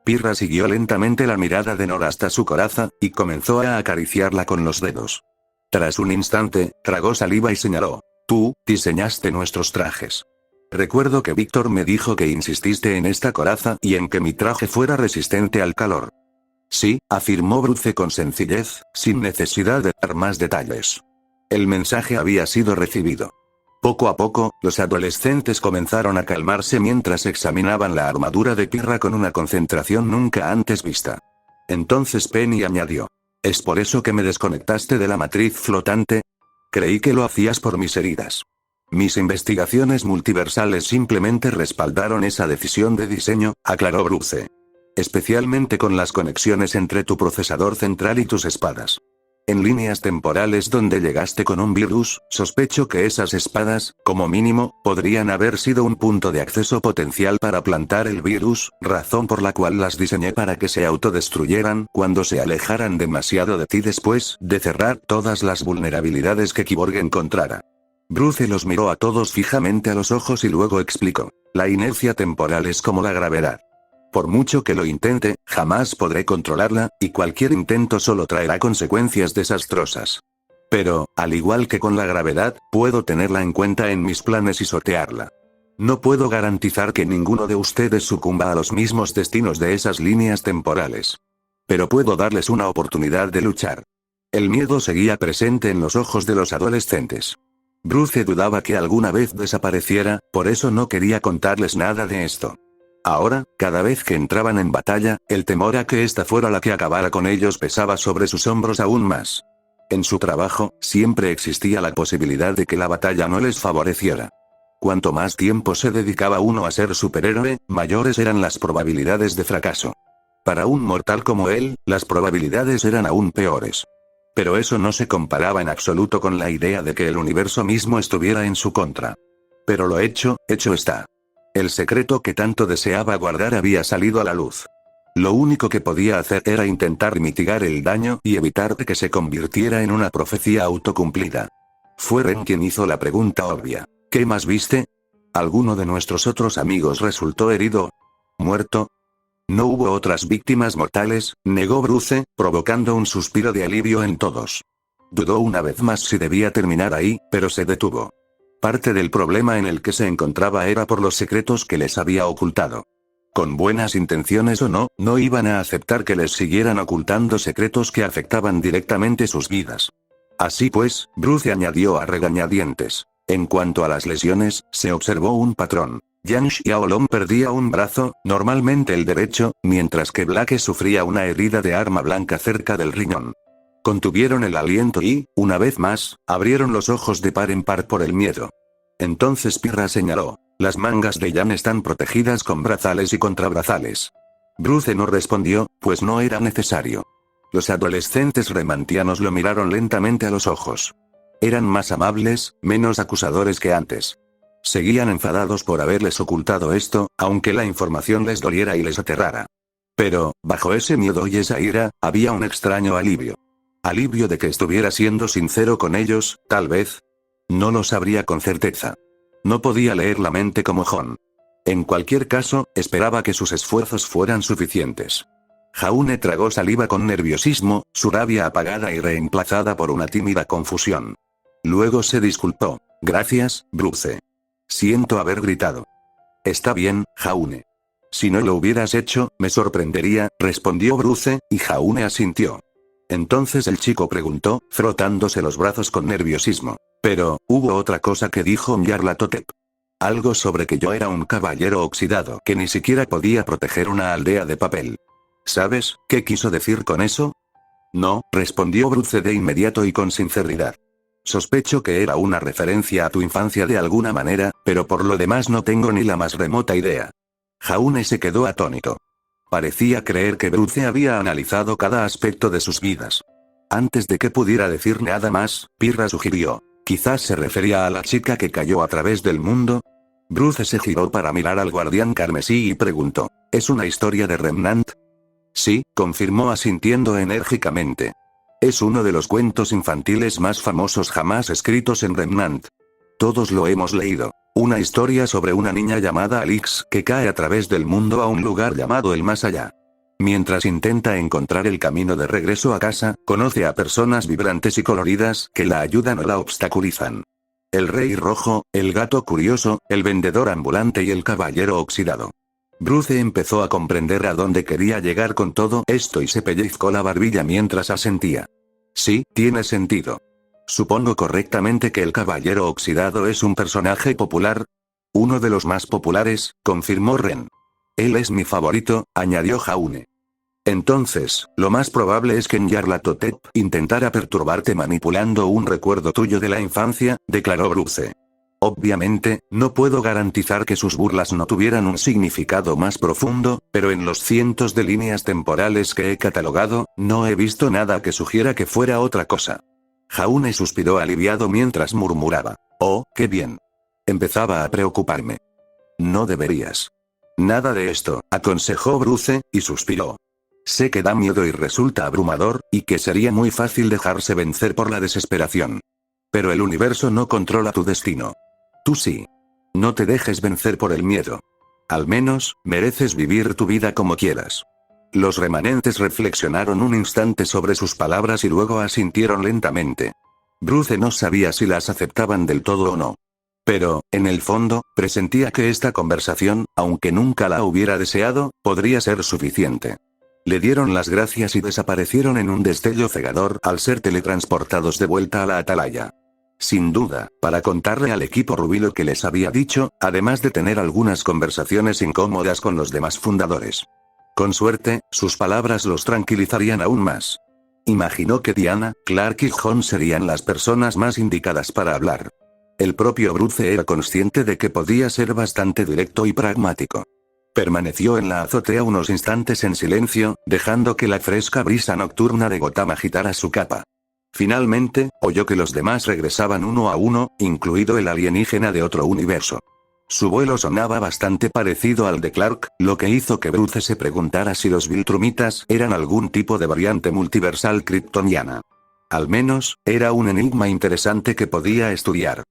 Pirra siguió lentamente la mirada de Nora hasta su coraza, y comenzó a acariciarla con los dedos. Tras un instante, tragó saliva y señaló: tú, diseñaste nuestros trajes. Recuerdo que Víctor me dijo que insististe en esta coraza y en que mi traje fuera resistente al calor. Sí, afirmó Bruce con sencillez, sin necesidad de dar más detalles. El mensaje había sido recibido. Poco a poco, los adolescentes comenzaron a calmarse mientras examinaban la armadura de Pirra con una concentración nunca antes vista. Entonces Penny añadió: ¿es por eso que me desconectaste de la matriz flotante? Creí que lo hacías por mis heridas. Mis investigaciones multiversales simplemente respaldaron esa decisión de diseño, aclaró Bruce. Especialmente con las conexiones entre tu procesador central y tus espadas. En líneas temporales donde llegaste con un virus, sospecho que esas espadas, como mínimo, podrían haber sido un punto de acceso potencial para plantar el virus, razón por la cual las diseñé para que se autodestruyeran cuando se alejaran demasiado de ti después de cerrar todas las vulnerabilidades que Kyborg encontrara. Bruce los miró a todos fijamente a los ojos y luego explicó: la inercia temporal es como la gravedad. Por mucho que lo intente, jamás podré controlarla, y cualquier intento solo traerá consecuencias desastrosas. Pero, al igual que con la gravedad, puedo tenerla en cuenta en mis planes y sortearla. No puedo garantizar que ninguno de ustedes sucumba a los mismos destinos de esas líneas temporales. Pero puedo darles una oportunidad de luchar. El miedo seguía presente en los ojos de los adolescentes. Bruce dudaba que alguna vez desapareciera, por eso no quería contarles nada de esto. Ahora, cada vez que entraban en batalla, el temor a que esta fuera la que acabara con ellos pesaba sobre sus hombros aún más. En su trabajo, siempre existía la posibilidad de que la batalla no les favoreciera. Cuanto más tiempo se dedicaba uno a ser superhéroe, mayores eran las probabilidades de fracaso. Para un mortal como él, las probabilidades eran aún peores. Pero eso no se comparaba en absoluto con la idea de que el universo mismo estuviera en su contra. Pero lo hecho está. El secreto que tanto deseaba guardar había salido a la luz. Lo único que podía hacer era intentar mitigar el daño y evitar que se convirtiera en una profecía autocumplida. Fue Ren quien hizo la pregunta obvia: ¿qué más viste? ¿Alguno de nuestros otros amigos resultó herido? ¿Muerto? No hubo otras víctimas mortales, negó Bruce, provocando un suspiro de alivio en todos. Dudó una vez más si debía terminar ahí, pero se detuvo. Parte del problema en el que se encontraba era por los secretos que les había ocultado. Con buenas intenciones o no, no iban a aceptar que les siguieran ocultando secretos que afectaban directamente sus vidas. Así pues, Bruce añadió a regañadientes: en cuanto a las lesiones, se observó un patrón. Yang Xiaolong perdía un brazo, normalmente el derecho, mientras que Blake sufría una herida de arma blanca cerca del riñón. Contuvieron el aliento y, una vez más, abrieron los ojos de par en par por el miedo. Entonces Pirra señaló: las mangas de Yan están protegidas con brazales y contrabrazales. Bruce no respondió, pues no era necesario. Los adolescentes remantianos lo miraron lentamente a los ojos. Eran más amables, menos acusadores que antes. Seguían enfadados por haberles ocultado esto, aunque la información les doliera y les aterrara. Pero, bajo ese miedo y esa ira, había un extraño alivio. Alivio de que estuviera siendo sincero con ellos, tal vez. No lo sabría con certeza. No podía leer la mente como Jon. En cualquier caso, esperaba que sus esfuerzos fueran suficientes. Jaune tragó saliva con nerviosismo, su rabia apagada y reemplazada por una tímida confusión. Luego se disculpó: gracias, Bruce. Siento haber gritado. Está bien, Jaune. Si no lo hubieras hecho, me sorprendería, respondió Bruce, y Jaune asintió. Entonces el chico preguntó, frotándose los brazos con nerviosismo: pero, ¿hubo otra cosa que dijo Nyarlathotep? Algo sobre que yo era un caballero oxidado que ni siquiera podía proteger una aldea de papel. ¿Sabes qué quiso decir con eso? No, respondió Bruce de inmediato y con sinceridad. Sospecho que era una referencia a tu infancia de alguna manera, pero por lo demás no tengo ni la más remota idea. Jaune se quedó atónito. Parecía creer que Bruce había analizado cada aspecto de sus vidas. Antes de que pudiera decir nada más, Pirra sugirió. Quizás se refería a la chica que cayó a través del mundo. Bruce se giró para mirar al guardián carmesí y preguntó. ¿Es una historia de Remnant? Sí, confirmó asintiendo enérgicamente. Es uno de los cuentos infantiles más famosos jamás escritos en Remnant. Todos lo hemos leído. Una historia sobre una niña llamada Alix que cae a través del mundo a un lugar llamado el Más Allá. Mientras intenta encontrar el camino de regreso a casa, conoce a personas vibrantes y coloridas que la ayudan o la obstaculizan. El Rey Rojo, el Gato Curioso, el Vendedor Ambulante y el Caballero Oxidado. Bruce empezó a comprender a dónde quería llegar con todo esto y se pellizcó la barbilla mientras asentía. Sí, tiene sentido. Supongo correctamente que el Caballero Oxidado es un personaje popular. Uno de los más populares, confirmó Ren. Él es mi favorito, añadió Jaune. Entonces, lo más probable es que Nyarlathotep intentara perturbarte manipulando un recuerdo tuyo de la infancia, declaró Bruce. Obviamente, no puedo garantizar que sus burlas no tuvieran un significado más profundo, pero en los cientos de líneas temporales que he catalogado, no he visto nada que sugiera que fuera otra cosa. Jaune suspiró aliviado mientras murmuraba. Oh, qué bien. Empezaba a preocuparme. No deberías. Nada de esto, aconsejó Bruce, y suspiró. Sé que da miedo y resulta abrumador, y que sería muy fácil dejarse vencer por la desesperación. Pero el universo no controla tu destino. Tú sí. No te dejes vencer por el miedo. Al menos, mereces vivir tu vida como quieras. Los remanentes reflexionaron un instante sobre sus palabras y luego asintieron lentamente. Bruce no sabía si las aceptaban del todo o no. Pero, en el fondo, presentía que esta conversación, aunque nunca la hubiera deseado, podría ser suficiente. Le dieron las gracias y desaparecieron en un destello cegador al ser teletransportados de vuelta a la atalaya. Sin duda, para contarle al equipo Rubí lo que les había dicho, además de tener algunas conversaciones incómodas con los demás fundadores. Con suerte, sus palabras los tranquilizarían aún más. Imaginó que Diana, Clark y John serían las personas más indicadas para hablar. El propio Bruce era consciente de que podía ser bastante directo y pragmático. Permaneció en la azotea unos instantes en silencio, dejando que la fresca brisa nocturna de Gotham agitara su capa. Finalmente, oyó que los demás regresaban uno a uno, incluido el alienígena de otro universo. Su vuelo sonaba bastante parecido al de Clark, lo que hizo que Bruce se preguntara si los Viltrumitas eran algún tipo de variante multiversal kryptoniana. Al menos, era un enigma interesante que podía estudiar.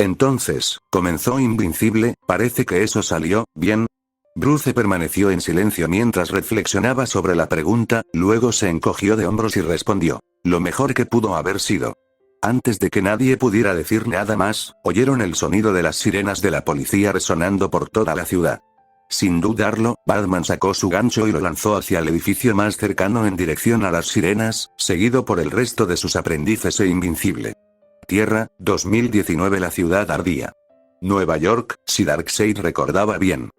Entonces, comenzó Invincible, parece que eso salió bien. Bruce permaneció en silencio mientras reflexionaba sobre la pregunta, luego se encogió de hombros y respondió. Lo mejor que pudo haber sido. Antes de que nadie pudiera decir nada más, oyeron el sonido de las sirenas de la policía resonando por toda la ciudad. Sin dudarlo, Batman sacó su gancho y lo lanzó hacia el edificio más cercano en dirección a las sirenas, seguido por el resto de sus aprendices e Invincible. Tierra, 2019. La ciudad ardía. Nueva York, si Darkseid recordaba bien.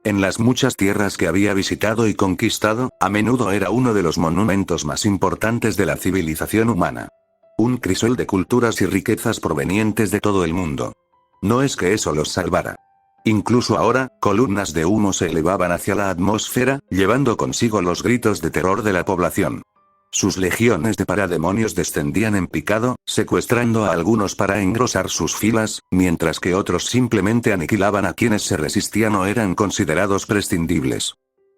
En las muchas tierras que había visitado y conquistado, a menudo era uno de los monumentos más importantes de la civilización humana. Un crisol de culturas y riquezas provenientes de todo el mundo. No es que eso los salvara. Incluso ahora, columnas de humo se elevaban hacia la atmósfera, llevando consigo los gritos de terror de la población. Sus legiones de parademonios descendían en picado, secuestrando a algunos para engrosar sus filas, mientras que otros simplemente aniquilaban a quienes se resistían o eran considerados prescindibles.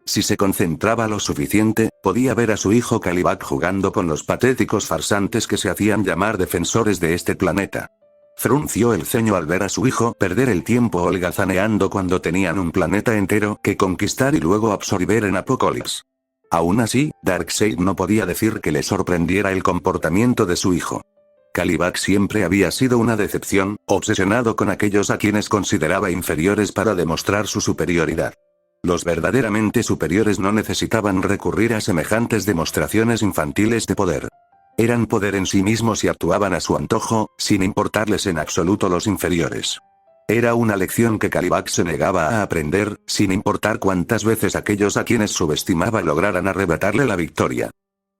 Si se concentraba lo suficiente, podía ver a su hijo Kalibak jugando con los patéticos farsantes que se hacían llamar defensores de este planeta. Frunció el ceño al ver a su hijo perder el tiempo holgazaneando cuando tenían un planeta entero que conquistar y luego absorber en Apokolips. Aún así, Darkseid no podía decir que le sorprendiera el comportamiento de su hijo. Kalibak siempre había sido una decepción, obsesionado con aquellos a quienes consideraba inferiores para demostrar su superioridad. Los verdaderamente superiores no necesitaban recurrir a semejantes demostraciones infantiles de poder. Eran poder en sí mismos y actuaban a su antojo, sin importarles en absoluto los inferiores. Era una lección que Caliban se negaba a aprender, sin importar cuántas veces aquellos a quienes subestimaba lograran arrebatarle la victoria.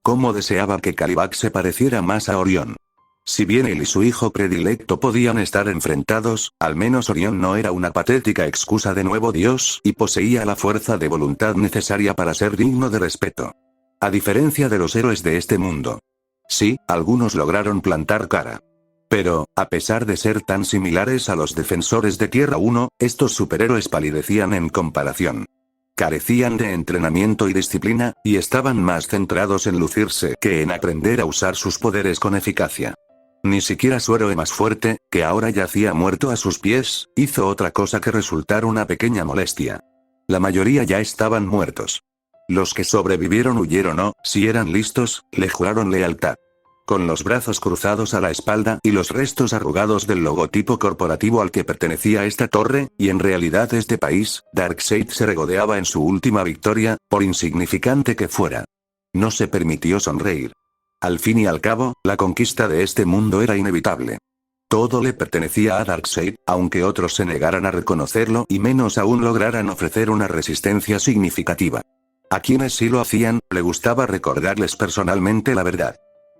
Cómo deseaba que Caliban se pareciera más a Orión. Si bien él y su hijo predilecto podían estar enfrentados, al menos Orión no era una patética excusa de nuevo dios y poseía la fuerza de voluntad necesaria para ser digno de respeto. A diferencia de los héroes de este mundo. Sí, algunos lograron plantar cara. Pero, a pesar de ser tan similares a los defensores de Tierra 1, estos superhéroes palidecían en comparación. Carecían de entrenamiento y disciplina, y estaban más centrados en lucirse que en aprender a usar sus poderes con eficacia. Ni siquiera su héroe más fuerte, que ahora yacía muerto a sus pies, hizo otra cosa que resultar una pequeña molestia. La mayoría ya estaban muertos. Los que sobrevivieron huyeron o, si eran listos, le juraron lealtad. Con los brazos cruzados a la espalda y los restos arrugados del logotipo corporativo al que pertenecía esta torre, y en realidad este país, Darkseid se regodeaba en su última victoria, por insignificante que fuera. No se permitió sonreír. Al fin y al cabo, la conquista de este mundo era inevitable. Todo le pertenecía a Darkseid, aunque otros se negaran a reconocerlo y menos aún lograran ofrecer una resistencia significativa. A quienes sí lo hacían, le gustaba recordarles personalmente la verdad.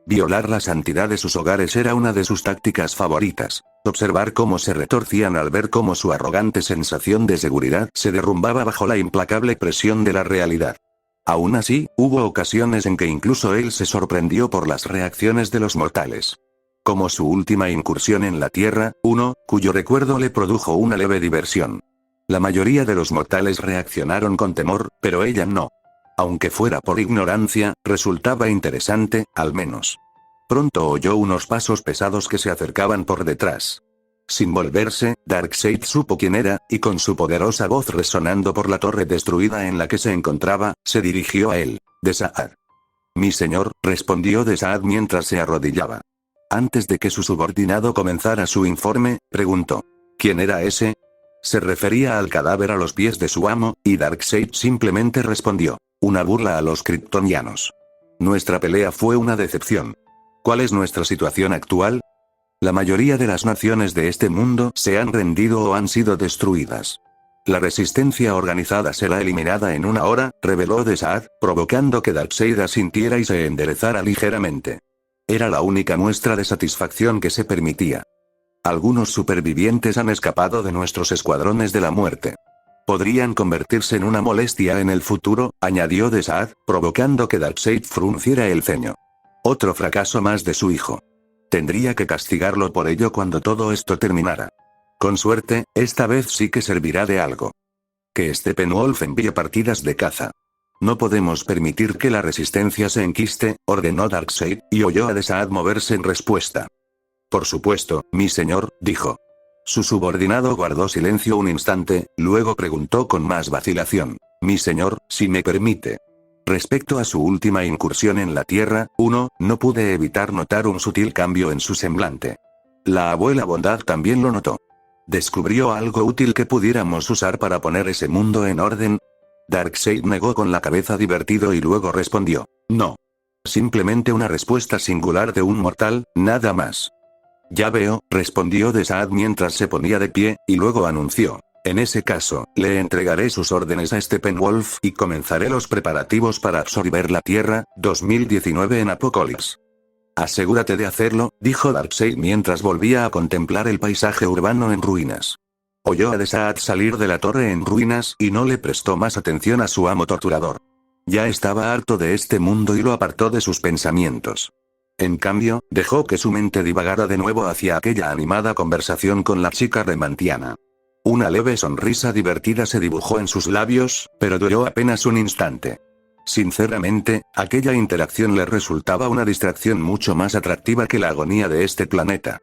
Violar la santidad de sus hogares era una de sus tácticas favoritas. Observar cómo se retorcían al ver cómo su arrogante sensación de seguridad se derrumbaba bajo la implacable presión de la realidad. Aún así, hubo ocasiones en que incluso él se sorprendió por las reacciones de los mortales. Como su última incursión en la Tierra, cuyo recuerdo le produjo una leve diversión. La mayoría de los mortales reaccionaron con temor, pero ella no. Aunque fuera por ignorancia, resultaba interesante, al menos. Pronto oyó unos pasos pesados que se acercaban por detrás. Sin volverse, Darkseid supo quién era, y con su poderosa voz resonando por la torre destruida en la que se encontraba, se dirigió a él. Desaad. Mi señor, respondió Desaad mientras se arrodillaba. Antes de que su subordinado comenzara su informe, preguntó. ¿Quién era ese? Se refería al cadáver a los pies de su amo, y Darkseid simplemente respondió. Una burla a los kryptonianos. Nuestra pelea fue una decepción. ¿Cuál es nuestra situación actual? La mayoría de las naciones de este mundo se han rendido o han sido destruidas. La resistencia organizada será eliminada en una hora, reveló Desaad, provocando que Darkseid asintiera y se enderezara ligeramente. Era la única muestra de satisfacción que se permitía. Algunos supervivientes han escapado de nuestros escuadrones de la muerte. Podrían convertirse en una molestia en el futuro, añadió Desaad, provocando que Darkseid frunciera el ceño. Otro fracaso más de su hijo. Tendría que castigarlo por ello cuando todo esto terminara. Con suerte, esta vez sí que servirá de algo. Que Steppenwolf envíe partidas de caza. No podemos permitir que la resistencia se enquiste, ordenó Darkseid, y oyó a Desaad moverse en respuesta. Por supuesto, mi señor, dijo. Su subordinado guardó silencio un instante, luego preguntó con más vacilación. Mi señor, si me permite. Respecto a su última incursión en la Tierra, no pude evitar notar un sutil cambio en su semblante. La abuela Bondad también lo notó. ¿Descubrió algo útil que pudiéramos usar para poner ese mundo en orden? Darkseid negó con la cabeza divertido y luego respondió. No. Simplemente una respuesta singular de un mortal, nada más. Ya veo, respondió Desaad mientras se ponía de pie, y luego anunció. En ese caso, le entregaré sus órdenes a Steppenwolf y comenzaré los preparativos para absorber la Tierra, 2019 en Apokolips. Asegúrate de hacerlo, dijo Darkseid mientras volvía a contemplar el paisaje urbano en ruinas. Oyó a Desaad salir de la torre en ruinas y no le prestó más atención a su amo torturador. Ya estaba harto de este mundo y lo apartó de sus pensamientos. En cambio, dejó que su mente divagara de nuevo hacia aquella animada conversación con la chica remantiana. Una leve sonrisa divertida se dibujó en sus labios, pero duró apenas un instante. Sinceramente, aquella interacción le resultaba una distracción mucho más atractiva que la agonía de este planeta.